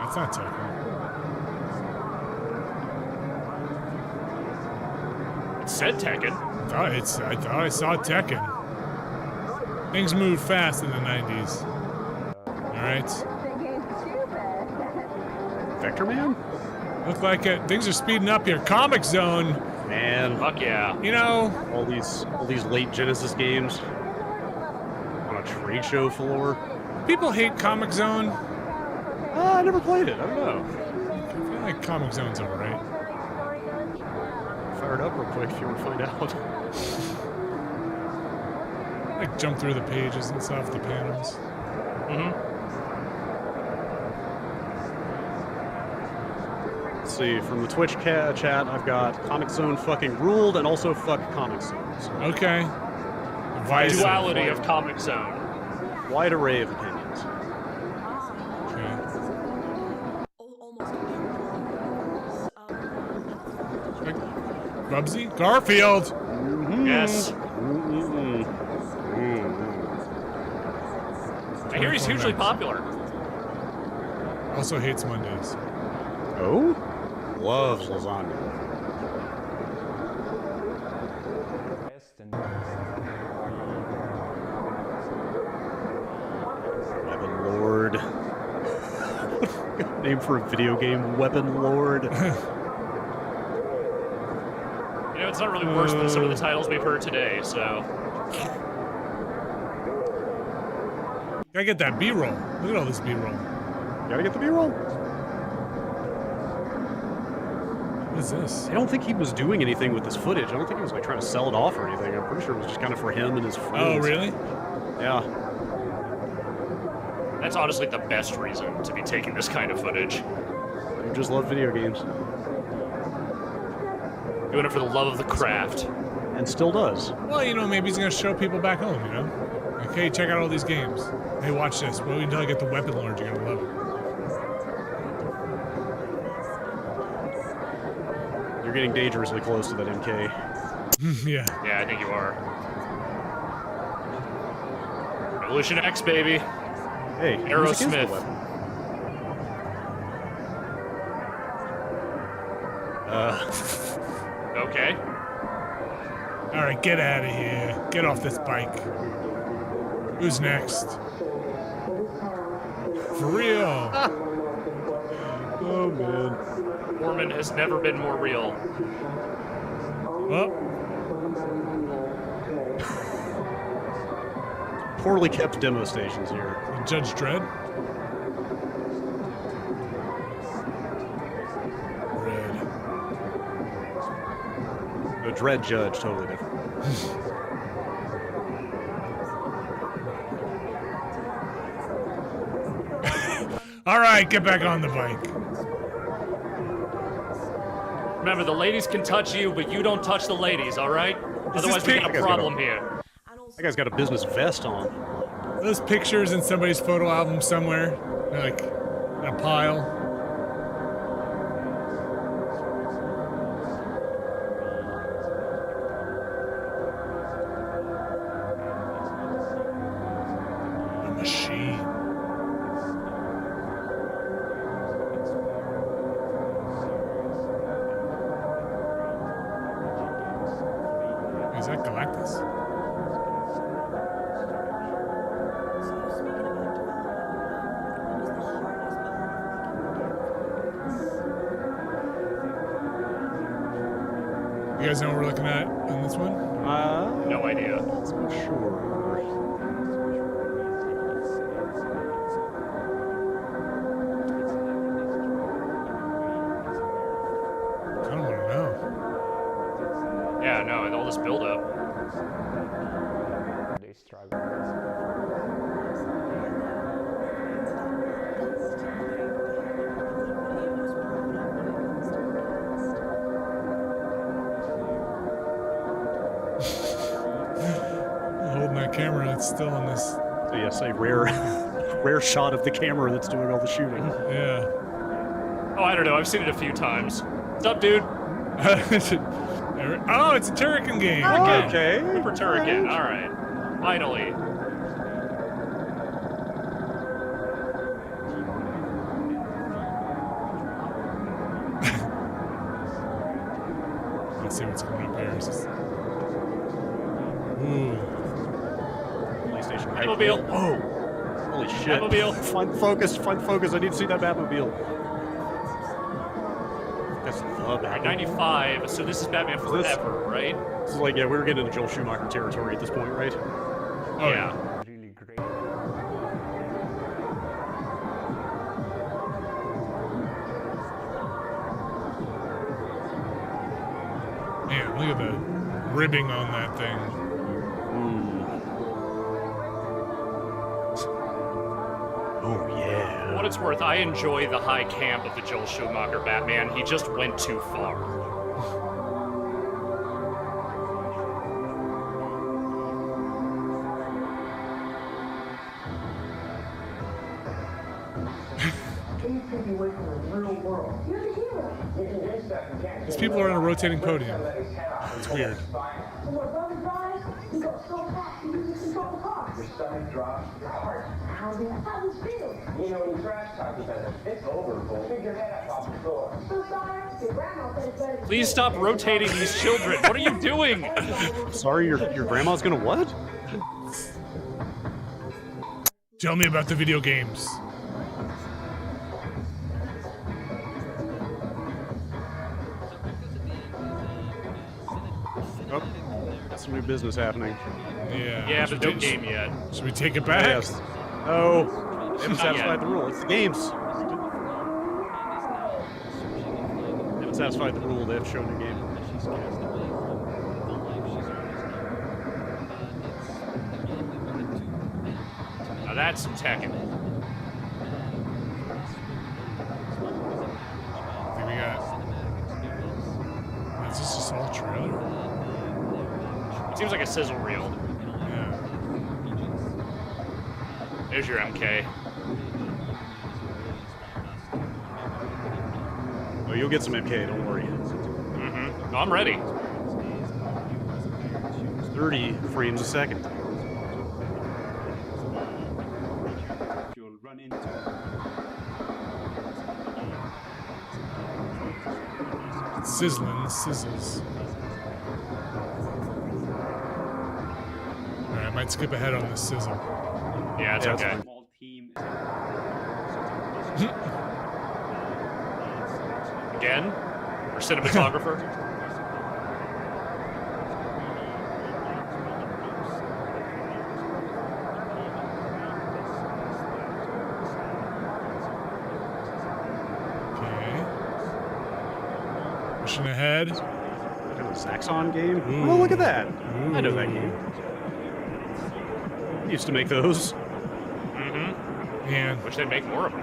That's not Tekken. It said Tekken. I thought I saw Tekken. Things moved fast in the 90s. Alright. Vector Man? Look like it. Things are speeding up here. Comic Zone. Man. Fuck yeah. You know. All these late Genesis games. On a trade show floor. People hate Comic Zone. I never played it. I don't know. I feel like Comic Zone's alright. Fire it up real quick if you want to find out. Like jump through the pages and stuff, the panels. Let's see, from the Twitch chat, I've got Comic Zone fucking ruled and also fuck Comic Zones. Okay. Duality of Comic Zone. Wide array of opinions. Okay. Bubsy? Garfield! Yes. I hear he's hugely popular. Also hates Mondays. Oh? Loves lasagna. Weapon Lord. Name for a video game, Weapon Lord. You know, it's not really worse than some of the titles we've heard today, so... Gotta get that B-roll. Look at all this B-roll. Gotta get the B-roll. What is this? I don't think he was doing anything with this footage. I don't think he was like trying to sell it off or anything. I'm pretty sure it was just kind of for him and his friends. Oh, really? Yeah. That's honestly the best reason to be taking this kind of footage. You just love video games. Doing it for the love of the craft. And still does. Well, you know, maybe he's gonna show people back home, you know? Like, hey, check out all these games. Hey, watch this. Well, until I get the Weapon Lord, you're gonna love it. You're getting dangerously close to that MK. Yeah. Yeah, I think you are. Revolution X, baby. Hey, Aerosmith. Okay. All right, get out of here. Get off this bike. Who's next? For real. Oh, man. Foreman has never been more real. Well. Poorly kept demo stations here. Judge Dredd? Red. The Dredd Judge, totally different. All right, get back on the bike. Remember, the ladies can touch you, but you don't touch the ladies, all right? Otherwise, we got a problem here. That guy's got a business vest on. Those pictures in somebody's photo album somewhere, like in a pile. Galactus. You guys know what we're looking at in this one? No idea. Not so sure. I don't want to know. Yeah, no, and all this build-up. They struggle. Holding that camera that's still on this. So yes, a rare, rare shot of the camera that's doing all the shooting. Yeah. Oh, I don't know. I've seen it a few times. What's up, dude? Oh, it's a Turrican game. Oh, okay. Super Turrican. All right. Finally. Let's see what's coming up here. Ooh. PlayStation. Batmobile. Oh. Holy shit. Batmobile. Fun focus. Fun focus. I need to see that Batmobile. That's the Batman. 95. So this is Batman Forever, right? This is like, yeah, we're getting into Joel Schumacher territory at this point, right? Oh yeah. Really great. Man, look at the ribbing on that thing. Oh, yeah. For what it's worth, I enjoy the high camp of the Joel Schumacher Batman. He just went too far. These people are on a rotating podium. It's weird. Your stomach drops, your heart. How this feel? You know, when you trash talk each other, it's over, fool. Pick your head up off the floor. So sorry, your grandma said it's better. Please stop rotating these children. What are you doing? Sorry, your grandma's gonna what? Tell me about the video games. Oh, got some new business happening. Yeah. Yeah, but no game yet. Should we take it back? Yes. Oh, they haven't Not yet. satisfied the rule. It's the games. They haven't satisfied the rule. They have shown the game. Now that's some Tekken. I think we got. Is this just all trailer? It seems like a sizzle reel. Yeah. There's your MK. Oh, you'll get some MK, don't worry. Mm-hmm. I'm ready. 30 frames a second. You'll run into. Sizzling, sizzles. Alright, I might skip ahead on this sizzle. Yeah, it's okay. Small team. Again? Our cinematographer? Okay. Pushing ahead. Kind of a Zaxxon game? Ooh. Oh, look at that. Ooh. I know that game. Used to make those. Mm-hmm. Man. Wish they'd make more of them.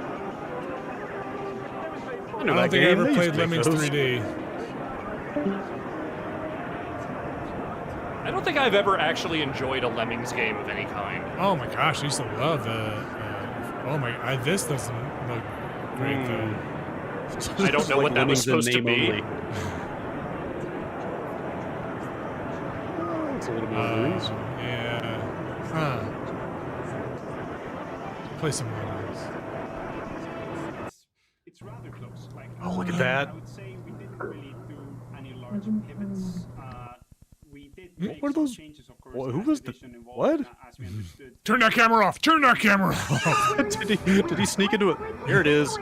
I don't think I ever played Lemmings 3D. I don't think I've ever actually enjoyed a Lemmings game of any kind. Oh my gosh, I used to love the. Oh my, this doesn't look great though. I don't know what that was supposed to be. It's a little more Lemmings. Yeah. Huh. Play some Lemmings. It's rather close. Like, Oh, look at that. I would say we didn't really do any large pivots. We did What are those? Who was the? What? Turn that camera off! Turn that camera off! Did he sneak into it? Here it is.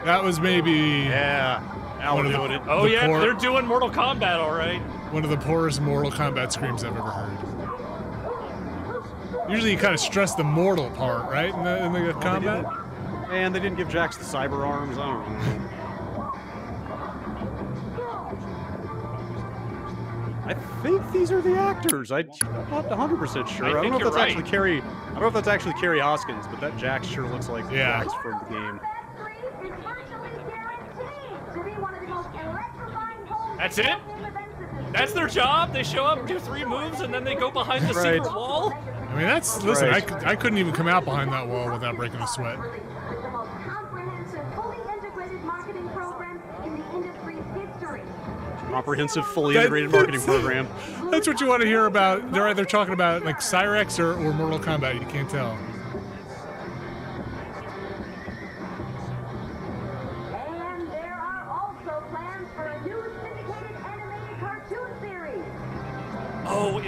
That was maybe... Yeah. They're doing Mortal Kombat, all right. One of the poorest Mortal Kombat screams I've ever heard. Usually you kind of stress the mortal part, right, in the combat? And they didn't give Jax the cyber arms, I don't know. I think these are the actors. I'm not 100% sure. I don't know if that's actually Carrie. I don't know if that's actually Carrie Hoskins, but that Jax sure looks like Jax from the game. That's it? That's their job? They show up, do 3 moves, and then they go behind the secret wall? I mean, listen, I couldn't even come out behind that wall without breaking a sweat. Comprehensive, fully integrated marketing program. That's what you want to hear about. They're either talking about like Cyrex or Mortal Kombat. You can't tell. And there are also plans for a new syndicated animated cartoon series. Oh,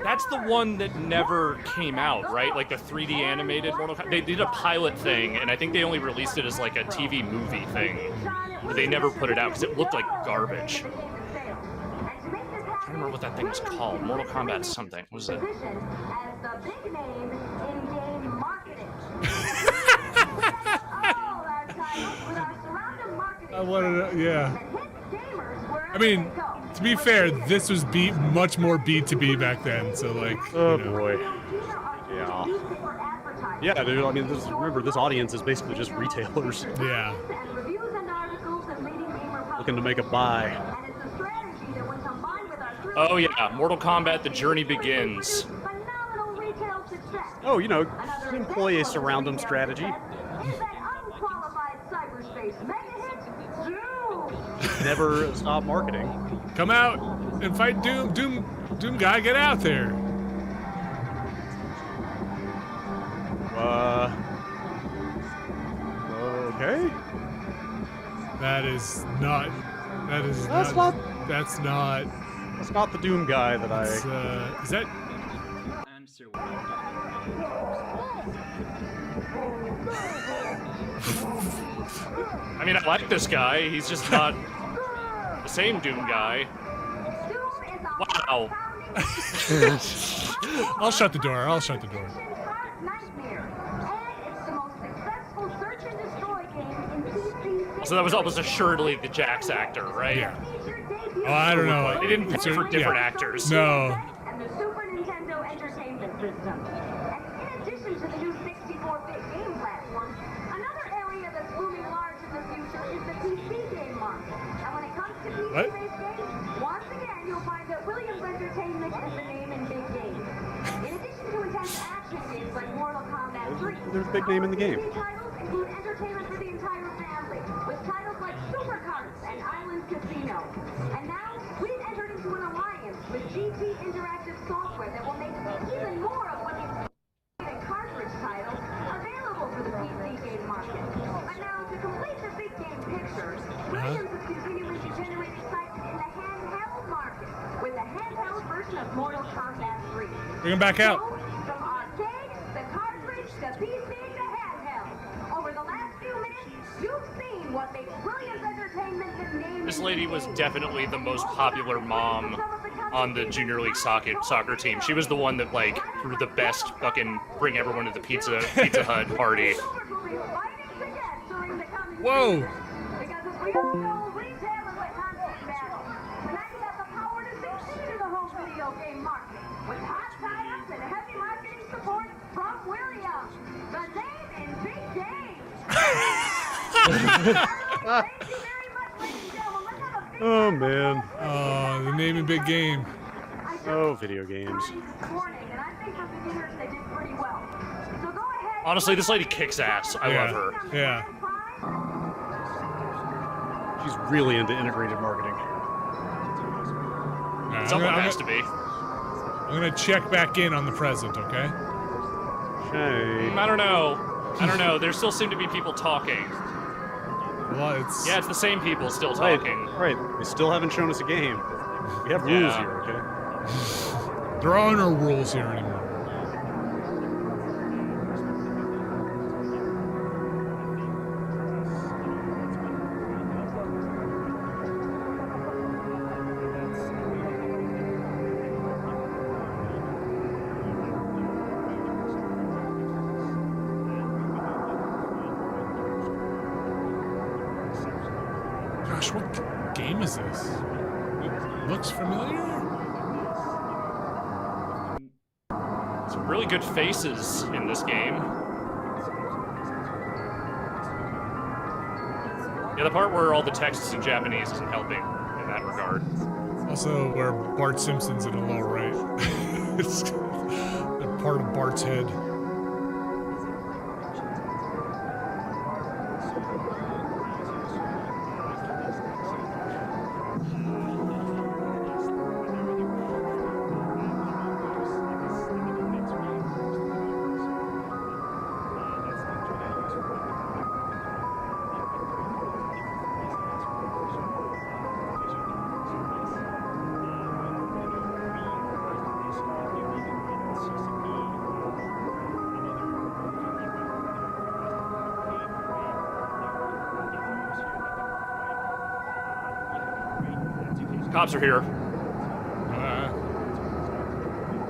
that's the one that never came out, right? Like the 3D animated Mortal Kombat. They did a pilot thing, and I think they only released it as like a TV movie thing. But they never put it out because it looked like garbage. I don't remember what that thing was called. Mortal Kombat something. What was it? I wanted to, yeah. I mean, to be fair, this was much more B2B back then, so like, boy. Yeah. Yeah, dude, I mean, remember, this audience is basically just retailers. Yeah. Looking to make a buy. Oh yeah, Mortal Kombat, The Journey Begins. Oh, you know, employ a surround them strategy. Never stop marketing. Come out and fight Doom. Doom guy, get out there. Okay. That's not the Doom guy that is that? I mean, I like this guy. He's just not the same Doom guy. Wow. I'll shut the door. So that was almost assuredly the Jax actor, right? Yeah. Oh, I don't know. They didn't pay for different actors. No. And the Super Nintendo Entertainment System. And in addition to the new 64-bit game platform, another area that's looming large in the future is the PC game market. And when it comes to PC-based games, once again you'll find that Williams Entertainment is the name in big games. In addition to intense action games like Mortal Kombat 3, there's a big name in the game. titles include entertainment for the entire family, with titles like Super Carts and Island Casino. And now, we've entered into an alliance with GT Interactive Software that will make even more of what is a cartridge title available for the PC game market. But now, to complete the big game picture, Williams is continuing to generate excitement in the handheld market with the handheld version of Mortal Kombat 3. Bring him back out. From arcade, the cartridge, the PC, to handheld. Over the last few minutes, you've seen what makes Williams Entertainment the name. This lady was definitely the most popular mom on the Junior League soccer team. She was the one that like threw the best fucking bring everyone to the Pizza Hut party. Whoa! Because as we all know, retail is a constant battle. Tonight we have the power to succeed in the home video game market with hot tie-ups and heavy marketing support from Williams. The name in big game. Oh man. Oh, the name in big game. Oh, video games. Honestly, this lady kicks ass. I love her. Yeah. She's really into integrated marketing. Someone has to be. I'm gonna check back in on the present, okay? I don't know. There still seem to be people talking. Well, it's the same people still talking. Right. They still haven't shown us a game. We have rules here, okay? There are no rules here anymore. Gosh, what game is this? It looks familiar. Some really good faces in this game. Yeah, the part where all the text is in Japanese isn't helping in that regard. Also, where Bart Simpson's in the lower right. It's a part of Bart's head. Cops are here.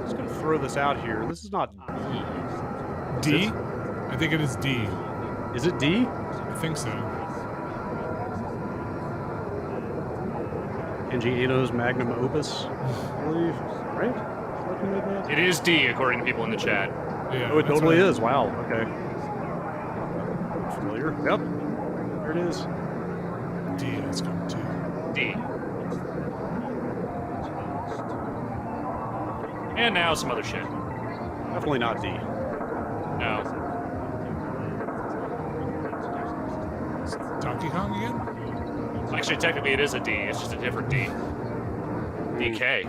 Just gonna throw this out here. This is not D. D? I think it is D. Is it D? I think so. Kenji Eno's magnum opus, I believe. Right? Something like that? It is D, according to people in the chat. Yeah, oh, it totally is. Wow. Okay. Familiar? Yep. There it is. D has come too. D. And now some other shit. Definitely not D. No. Donkey Kong again? Actually, technically it is a D. It's just a different D. DK.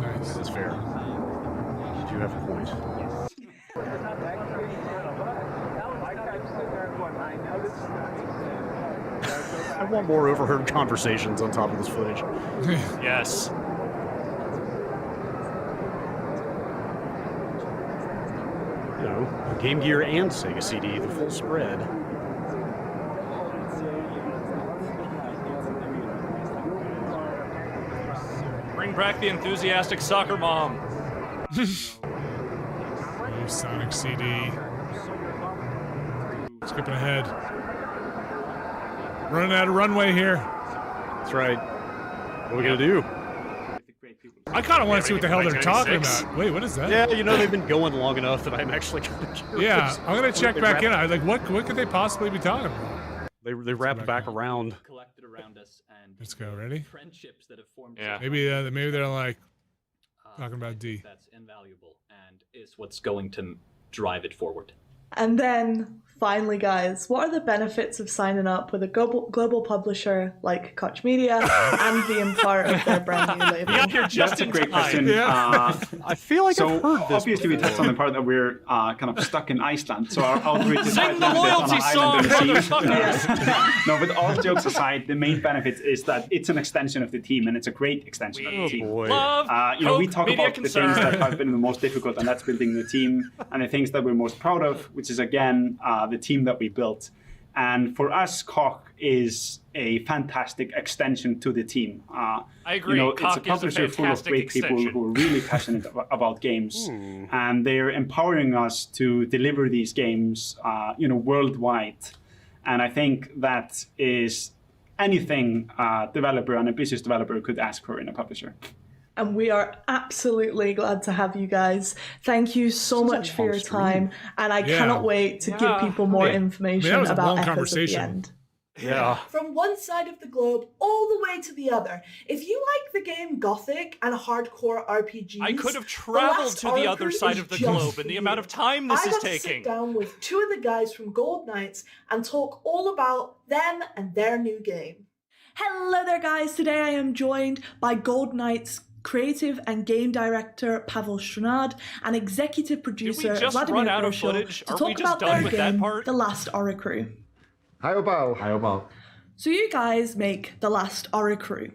Nice. That's fair. You do have a point. I want more overheard conversations on top of this footage. Yes. You know, Game Gear and Sega CD, the full spread. Bring back the enthusiastic soccer mom. New Sonic CD. Skipping ahead. Running out of runway here. That's right. What are we gonna do? I kind of want to see what the hell they're talking about. Wait, what is that? Yeah, you know, they've been going long enough that I'm actually kind of curious. Yeah, I'm gonna check back in. Like, what could they possibly be talking about? They wrapped back around. Collected around us and let's go. Ready? Friendships that have formed. Yeah. Maybe they're like talking about D. That's invaluable and is what's going to drive it forward. And then, finally, guys, what are the benefits of signing up with a global publisher like Koch Media and being part of their brand new label? That's a great question. Yeah. I feel like I've heard this obviously we touched on the part that we're kind of stuck in Iceland, so our outreach is Sing quite the limited on loyalty an song, island in the sea. motherfucker! No, but all jokes aside, the main benefit is that it's an extension of the team, and it's a great extension of the team. Love You know, we Koch talk media about the things that have been the most difficult, and that's building the team, and the things that we're most proud of, which is again the team that we built. And for us, Koch is a fantastic extension to the team. I agree. You know, Koch it's a publisher is a full of fantastic great extension. people who are really passionate about games, and they're empowering us to deliver these games, you know, worldwide. And I think that is anything a developer, an ambitious developer, could ask for in a publisher. And we are absolutely glad to have you guys. Thank you so much for your time, and I cannot wait to give people more information about Echoes at the End. Yeah. From one side of the globe all the way to the other. If you like the game Gothic and hardcore RPGs, I could have traveled to the other side of the globe in the amount of time this is I got to taking. sit down with two of the guys from Gold Knights and talk all about them and their new game. Hello there, guys. Today I am joined by Gold Knights creative and game director Pavel Strnad, and executive producer Vladimir Groshil to talk about their game, The Last Oricru. Hi, Opal. Hi, Opal. So you guys make The Last Oricru.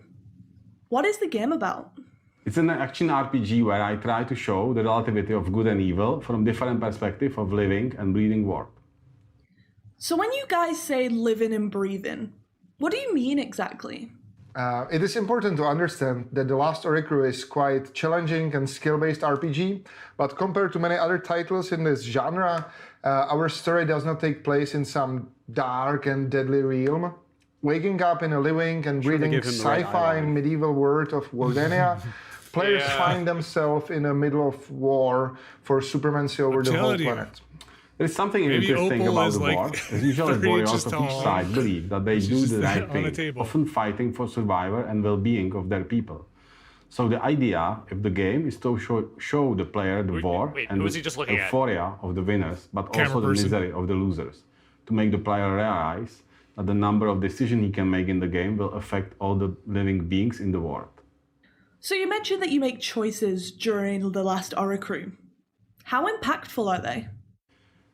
What is the game about? It's an action RPG where I try to show the relativity of good and evil from different perspectives of living and breathing world. So when you guys say living and breathing, what do you mean exactly? It is important to understand that The Last Oricru is quite challenging and skill-based RPG, but compared to many other titles in this genre, our story does not take place in some dark and deadly realm. Waking up in a living and breathing sci-fi medieval world of Wardenia, players find themselves in the middle of war for supremacy over the whole planet. There's something interesting about the war. As usual, warriors of each side believe that they do the right thing, often fighting for survival and well-being of their people. So the idea of the game is to show the player the war and the euphoria of the winners, but also the misery of the losers, to make the player realize that the number of decisions he can make in the game will affect all the living beings in the world. So you mentioned that you make choices during The Last Oricru. How impactful are they?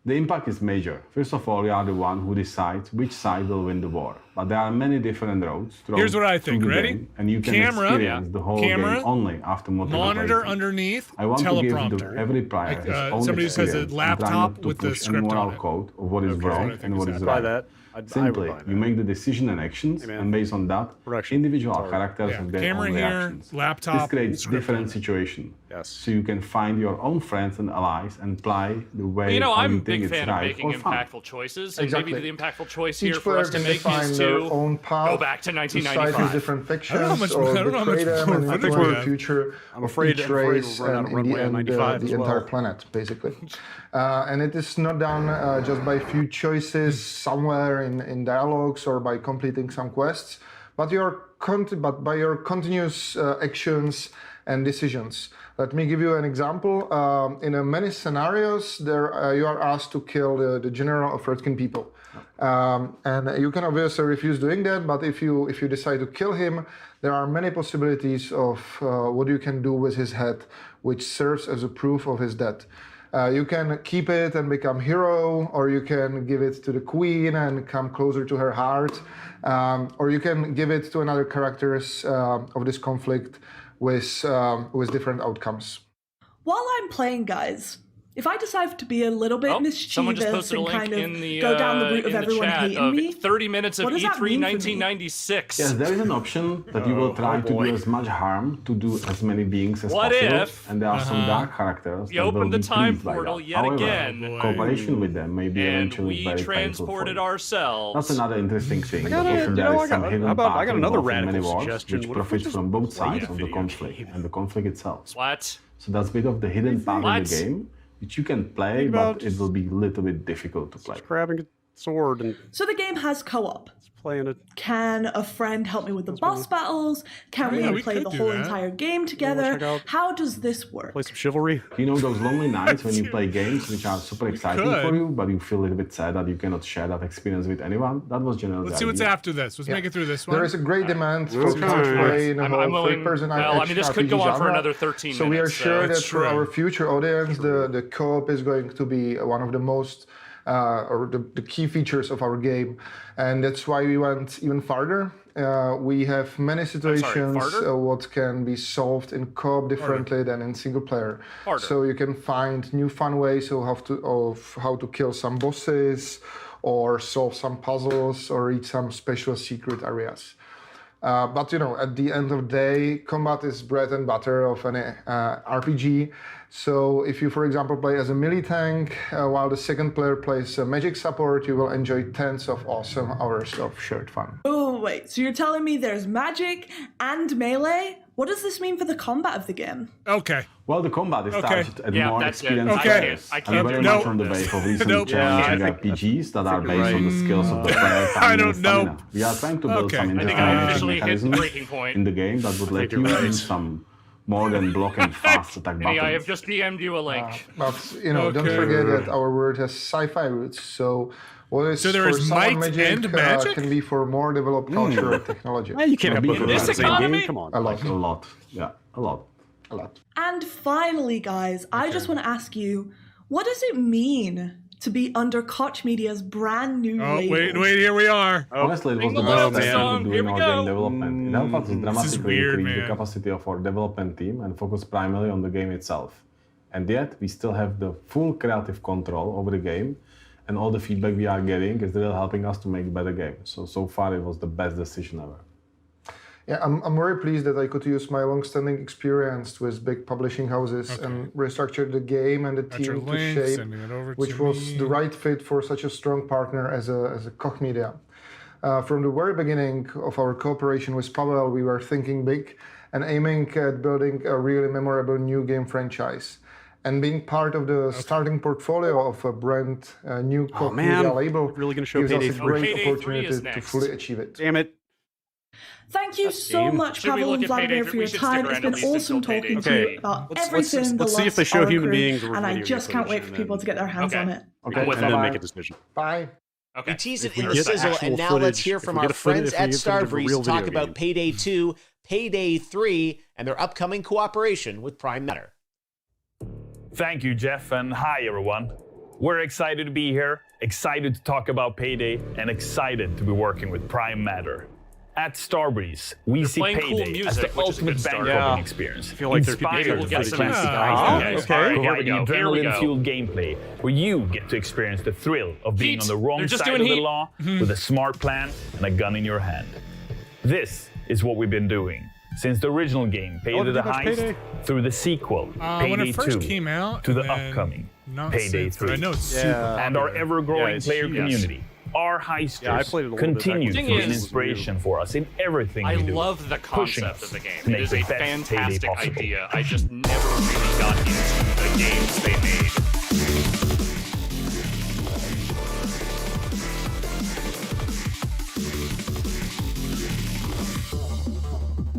The impact is major. First of all, you are the one who decides which side will win the war. But there are many different roads through Here's what I think. Ready? Game, and you can experience the whole game only after multiple monitor underneath, I want teleprompter. to give to every player his own somebody says a laptop with the script on it. Code of what is wrong and what is right. Simply, you make the decision and actions, and based on that, individual characters have their own reactions. Laptop, this creates different situations, so you can find your own friends and allies and apply the way I'm you a big think fan it's of right making or fun. impactful choices, and Exactly. maybe the impactful choice Each here for us to make is to own path, go back to decide 1995. his different fictions, or betray them and influence the future of each race and in the end the entire planet, basically. And it is not done just by a few choices somewhere in dialogues or by completing some quests, but by your continuous actions and decisions. Let me give you an example. In many scenarios, you are asked to kill the general of Earthkin people. And you can obviously refuse doing that, but if you decide to kill him, there are many possibilities of what you can do with his head, which serves as a proof of his death. You can keep it and become hero, or you can give it to the queen and come closer to her heart, or you can give it to another characters of this conflict with different outcomes. While I'm playing, guys, if I decide to be a little bit mischievous and kind of go down the route of everyone hating me, 30 minutes of E3 1996. Yes, there is an option that you will try to do as much harm to do as many beings as possible. If, and there are some dark characters you that open will the be time pleased by portal that. yet However, again, cooperation with them may be and eventually we very painful for transported you. ourselves. That's another interesting thing. I got another radical suggestion. Which profits from both sides of the conflict and the conflict itself. What? So that's a bit of the hidden part of the game, which you can play, but it will be a little bit difficult to play. Just grabbing a sword and so the game has co-op. Playing it. Can a friend help me with the boss battles? Can we play the whole entire game together? How does this work? Play some chivalry. You know those lonely nights when you play games which are super exciting for you, but you feel a little bit sad that you cannot share that experience with anyone? That was generally Let's see what's after this. Let's make it through this one. There is a great demand for play in a whole third-person Well, I mean, this could go on for another 13 minutes. So we are sure that for our future audience, the co-op is going to be one of the most or the key features of our game, and that's why we went even farther. We have many situations what can be solved in co-op differently than in single player. So you can find new fun ways of how to kill some bosses, or solve some puzzles, or reach some special secret areas. But at the end of the day, combat is bread and butter of an RPG. So if you, for example, play as a melee tank, while the second player plays a magic support, you will enjoy tens of awesome hours of shared fun. Oh, wait, so you're telling me there's magic and melee? What does this mean for the combat of the game? Okay. Well, the combat is targeted at more experienced players. I can't very much on the wave of recent challenging RPGs that are based on the skills of the player. I don't know. We are trying to build some interesting mechanisms in the game that would let you use some more than block and fast attack buttons. I have just DM'd you a link. But don't forget that our world has sci-fi roots, so What is so there for is someone might and magic? Can be for more developed culture and technology. You can't have both in this economy? Come on. A lot. Yeah, a lot. And finally, guys, I just want to ask you, what does it mean to be under Koch Media's brand new label? Wait, here we are. Honestly, it was the best step to doing our game development. It helped us dramatically increase the capacity of our development team and focus primarily on the game itself. And yet, we still have the full creative control over the game, and all the feedback we are getting is really helping us to make better games. So far, it was the best decision ever. Yeah, I'm very pleased that I could use my long-standing experience with big publishing houses and restructure the game and the team to shape, which was the right fit for such a strong partner as a Koch Media. From the very beginning of our cooperation with Pavel, we were thinking big and aiming at building a really memorable new game franchise. And being part of the starting portfolio of a brand new Koch Media label really gonna show gives us Payday a great 3 opportunity to fully achieve it. Damn it. Thank you so much, Pavel and Vladimir, for your time. It's been awesome talking to you about everything the let's see if they show human beings, and I just can't wait for people to get their hands on it. Okay, and then make a decision. Bye. We tease it in the sizzle, and now let's hear from our friends at Starbreeze to talk about Payday 2, Payday 3, and their upcoming cooperation with Prime Matter. Thank you, Jeff, and hi, everyone. We're excited to be here, excited to talk about Payday, and excited to be working with Prime Matter. At Starbreeze, we see Payday as the ultimate bank-robbing experience. I feel like inspired we'll by get the some classic providing Here we adrenaline-fueled gameplay where you get to experience the thrill of being on the wrong side of the law with a smart plan and a gun in your hand. This is what we've been doing since the original game, Payday the Heist, through the sequel, Payday 2, to the upcoming Payday 3, and our ever-growing player community. Our heisters continue to be an inspiration for us in everything we do. I love the concept of the game. It is a fantastic idea. I just never really got into the games they made.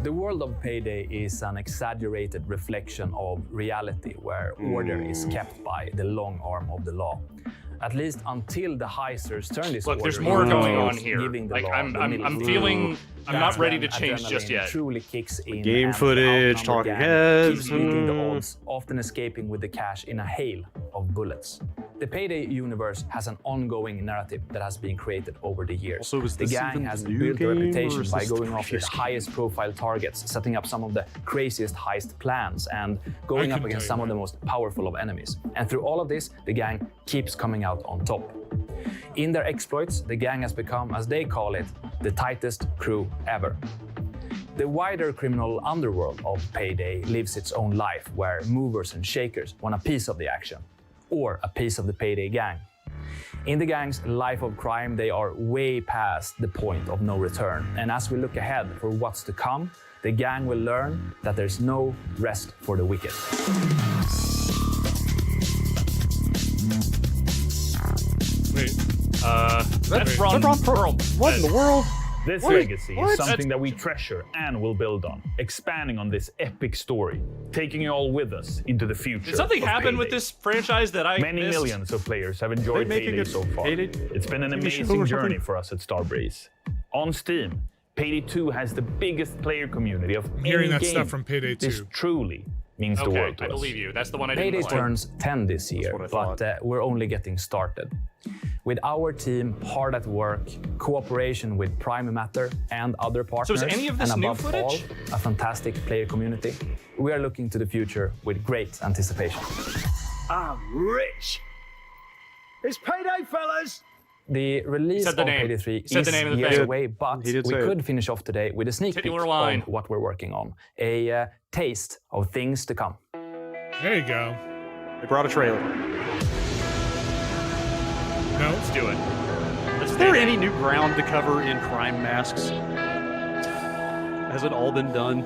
The world of Payday is an exaggerated reflection of reality where order is kept by the long arm of the law. At least until the heisters turn this order. Look, there's more going on here. Like I'm feeling I'm not ready to change just yet. Truly kicks in. Game footage, talking heads. Beating the odds, often escaping with the cash in a hail of bullets. The Payday universe has an ongoing narrative that has been created over the years. The gang has built a reputation by going after the highest profile targets, setting up some of the craziest heist plans, and going up against some of the most powerful of enemies. And through all of this, the gang keeps coming out on top. In their exploits, the gang has become, as they call it, the tightest crew ever. The wider criminal underworld of Payday lives its own life, where movers and shakers want a piece of the action, or a piece of the Payday gang. In the gang's life of crime, they are way past the point of no return. And as we look ahead for what's to come, the gang will learn that there's no rest for the wicked. Wait. That's Ron Perl. What in the world? This legacy is something that we treasure and will build on, expanding on this epic story, taking you all with us into the future. Did something happen with this franchise that I Many missed? millions of players have enjoyed Payday so far. It's been an amazing journey for us at Starbreeze. On Steam, Payday 2 has the biggest player community of any Hearing that game. stuff from Payday 2. This truly means the world to us. I believe you. That's the one I didn't Payday play. turns 10 this year, but we're only getting started. With our team hard at work, cooperation with Prime Matter and other partners, So is any of this and new above footage? all, a fantastic player community, we are looking to the future with great anticipation. I'm rich. It's payday, fellas. The release of Payday 3 is years away, but we could finish off today with a sneak peek of what we're working on. A taste of things to come. There you go. They brought a trailer. No, let's do it. Is there any new ground to cover in crime masks? Has it all been done?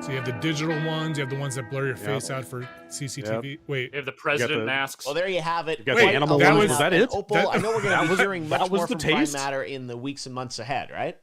So you have the digital ones, you have the ones that blur your face out for CCTV. Wait, you have the president masks. Well, there you have it. Wait, the animal ones, was that it? Opal, I know we're going to be hearing much more the from Prime taste? Matter in the weeks and months ahead, right?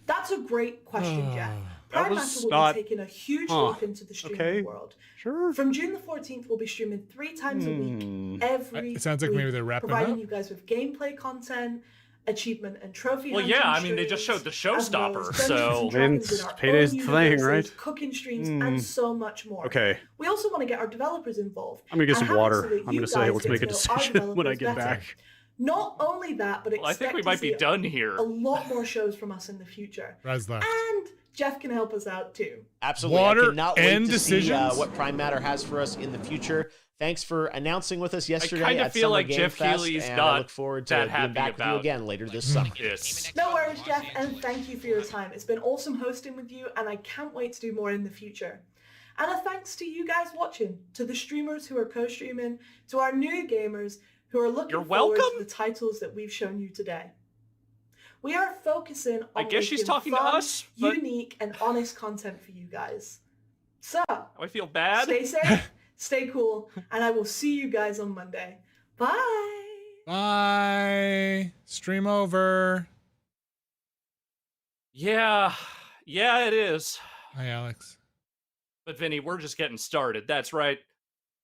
That's a great question, Jeff. Prime Matter will be taking a huge leap into the streaming world. Sure. From June the 14th, we'll be streaming 3 times a week, every It sounds like week, maybe they're wrapping providing up. you guys with gameplay content, achievement and trophy Well, hunting yeah, I mean, they just showed the showstopper, so... Payday's the thing, right? Cooking streams, and so much more. Okay. We also want to get our developers involved. I'm going to get some water. So I'm going to say, let's make a decision when I get back. Not only that, but I think we might be done here. A lot more shows from us in the future. Raz left. And Jeff can help us out too. Absolutely. Water I cannot wait and to decisions? see what Prime Matter has for us in the future. Thanks for announcing with us yesterday. I kind of at feel Summer like Game Jeff Fest, Keighley's and not I look forward to that being happy back with you about again later this summer. Yes. No worries, Jeff, and thank you for your time. It's been awesome hosting with you, and I can't wait to do more in the future. And a thanks to you guys watching, to the streamers who are co-streaming, to our new gamers who are looking forward to the titles that we've shown you today. We are focusing on I guess she's talking fun, to us, but... unique, and honest content for you guys. So, I feel bad. Stay safe, stay cool, and I will see you guys on Monday. Bye! Bye! Stream over. Yeah, it is. Hi, Alex. But Vinny, we're just getting started. That's right.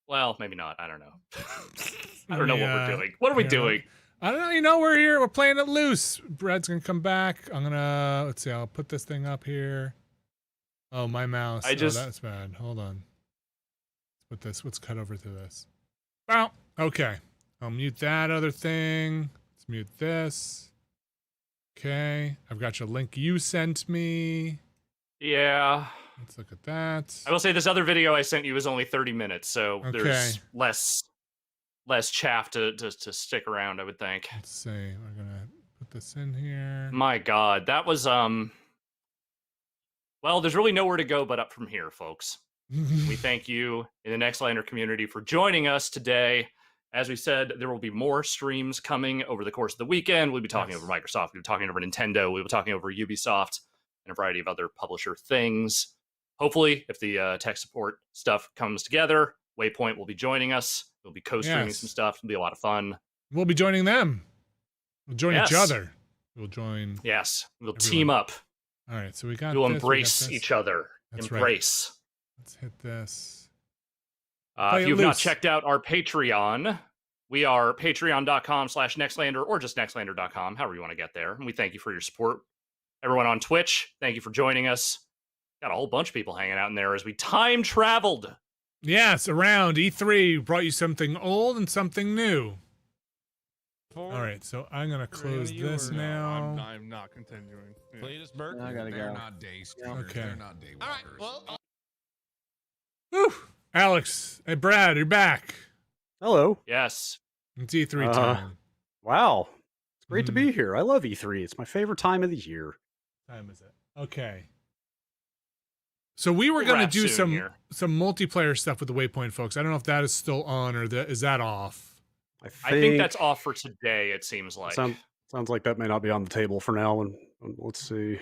Well, maybe not. I don't know. I don't know what we're doing. What are we doing? I don't know. You know, we're here. We're playing it loose. Brad's going to come back. I'm going to, let's see, I'll put this thing up here. Oh, my mouse. Oh, that's bad. Hold on. Let's cut over to this. Well, okay. I'll mute that other thing. Let's mute this. Okay. I've got your link you sent me. Yeah. Let's look at that. I will say this other video I sent you is only 30 minutes, so there's less chaff to stick around, I would think. Let's see. We're gonna put this in here. My God, that was well, there's really nowhere to go but up from here, folks. We thank you in the Nextlander community for joining us today. As we said, there will be more streams coming over the course of the weekend. We'll be talking over Microsoft. We'll be talking over Nintendo. We'll be talking over Ubisoft and a variety of other publisher things. Hopefully, if the tech support stuff comes together, Waypoint will be joining us. We'll be co-streaming some stuff. It'll be a lot of fun. We'll be joining them. We'll join each other. We'll join. Yes, we'll team up. All right, so we got. We'll embrace each other. That's embrace. Right. Let's hit this. If you've not checked out our Patreon, we are patreon.com/Nextlander or just Nextlander.com, however you want to get there. And we thank you for your support. Everyone on Twitch, thank you for joining us. Got a whole bunch of people hanging out in there as we time traveled. Yes, around E3 brought you something old and something new. All right, so I'm gonna close this now. No, I'm not continuing. Cletus Burke. I gotta They're go. not day streamers. Okay. They're not day walkers. All right, well, Whew. Alex, hey Brad, you're back. Hello. Yes. It's E3 time. Wow. It's great to be here. I love E3. It's my favorite time of the year. Time is it? Okay. So we were going to do some multiplayer stuff with the Waypoint folks. I don't know if that is still on or is that off? I think that's off for today, it seems like. Sounds like that may not be on the table for now. And let's see.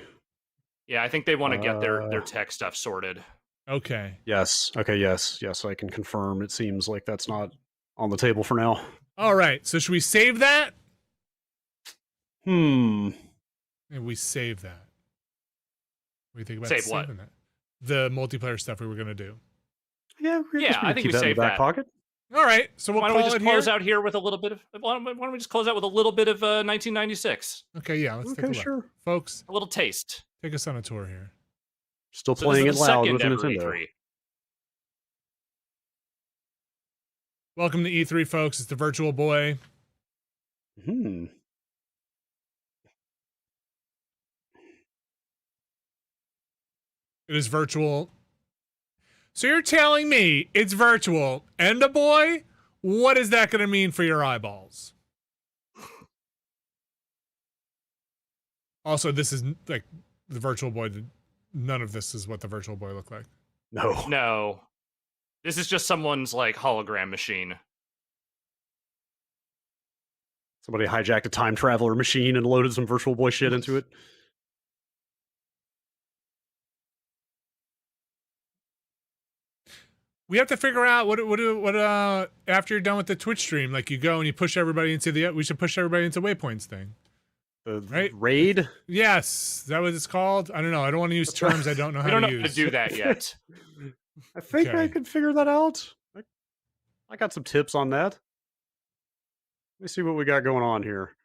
Yeah, I think they want to get their tech stuff sorted. Okay. Yes. Okay, yes. Yes, I can confirm. It seems like that's not on the table for now. All right. So should we save that? And we save that. What do you think about save what? Saving that? The multiplayer stuff we were going to do. Yeah, I think we saved that. Pocket. All right, so why don't we just close out here with a little bit of? Why don't we just close out with a little bit of 1996? Okay, yeah, let's take a look. Sure. Folks. A little taste. Take us on a tour here. Still playing it loud with Nintendo. E3. Welcome to E3, folks. It's the Virtual Boy. It is virtual. So you're telling me it's virtual and a boy? What is that going to mean for your eyeballs? Also, this is like the Virtual Boy. None of this is what the Virtual Boy looked like. No. This is just someone's like hologram machine. Somebody hijacked a time traveler machine and loaded some Virtual Boy shit into it. We have to figure out what after you're done with the Twitch stream, like you go and you push everybody into we should push everybody into Waypoint's thing. The raid? Yes, is that what it's called? I don't know. I don't want to use terms I don't know how to use. We don't know how to do that yet. I think I could figure that out. I got some tips on that. Let me see what we got going on here.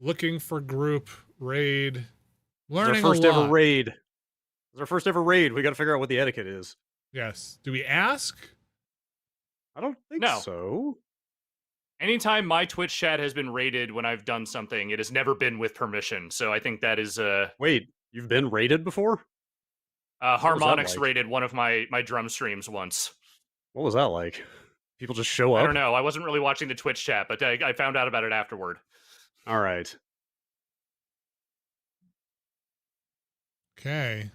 Looking for group raid. Learning our first ever raid. It's our first ever raid. We got to figure out what the etiquette is. Yes. Do we ask? I don't think so. Anytime my Twitch chat has been raided when I've done something, it has never been with permission. So I think that is Wait, you've been raided before? Harmonix raided one of my drum streams once. What was that like? People just show up? I don't know. I wasn't really watching the Twitch chat, but I found out about it afterward. All right. Okay.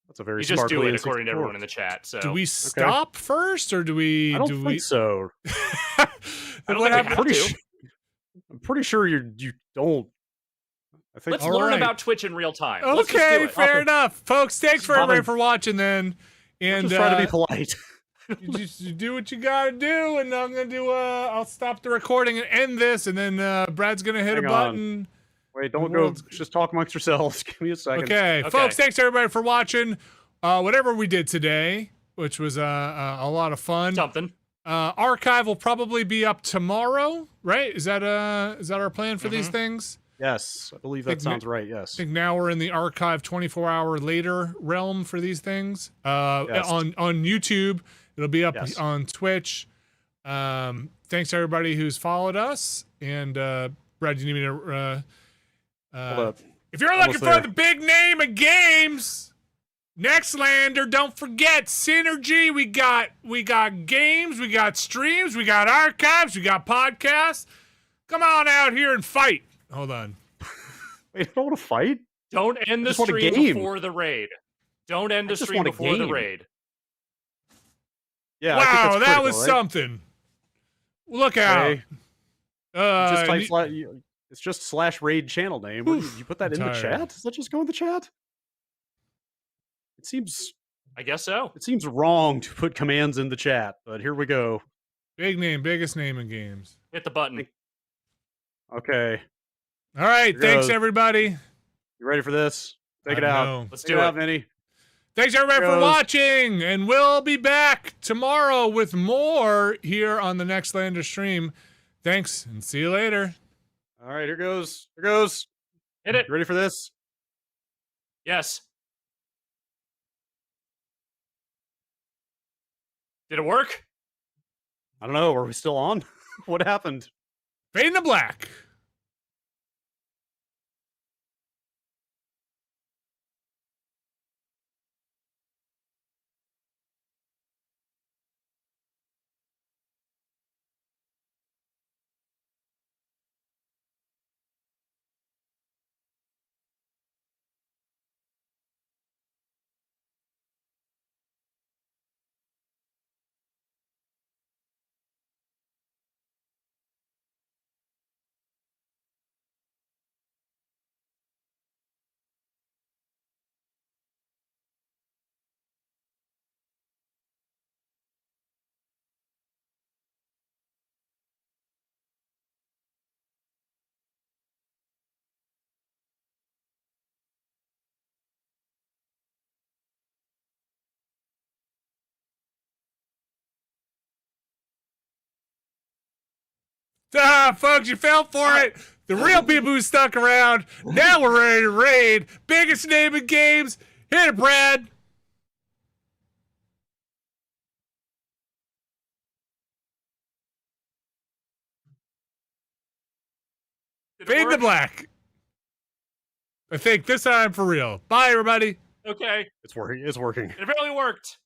That's a very you just do it according to everyone in the chat. So do we stop first, or do we? I don't think so. I don't think we have to. I'm pretty sure you don't. I think. Let's learn about Twitch in real time. Okay, fair enough, folks. Thanks for everybody for watching. Then, and just try to be polite. you do what you gotta do, and I'm gonna do. I'll stop the recording and end this, and then Brad's gonna hit a button. Wait, don't go. Just talk amongst yourselves. Give me a second. Okay, folks. Thanks everybody for watching. Whatever we did today, which was a lot of fun. Something. Archive will probably be up tomorrow, right? Is that our plan for these things? Yes, I believe that sounds right. Yes. I think now we're in the archive 24-hour later realm for these things. On YouTube, it'll be up on Twitch. Thanks to everybody who's followed us. And Brad, you need me to? If you're looking for the big name of games, Nextlander, don't forget Synergy. We got games, we got streams, we got archives, we got podcasts. Come on out here and fight. Hold on. Wait, I don't want to fight. Don't end the stream before the raid. Don't end the stream before the raid. Yeah. Wow, that was something. Look out. It's just /raid channel name. You put that in the chat? Does that just go in the chat? It seems. I guess so. It seems wrong to put commands in the chat, but here we go. Big name, biggest name in games. Hit the button. Okay. All right. Thanks, everybody. You ready for this? Take it out. Let's do it, Vinny. Thanks, everybody, for watching. And we'll be back tomorrow with more here on the Nextlander stream. Thanks, and see you later. All right, here goes. Here goes. Hit it. You ready for this? Yes. Did it work? I don't know. Are we still on? What happened? Fade to black. Folks, you fell for it. The real people who stuck around. Now we're ready to raid. Biggest name in games. Hit it, Brad. Fade to black. I think this time for real. Bye, everybody. Okay. It's working. It's working. It really worked.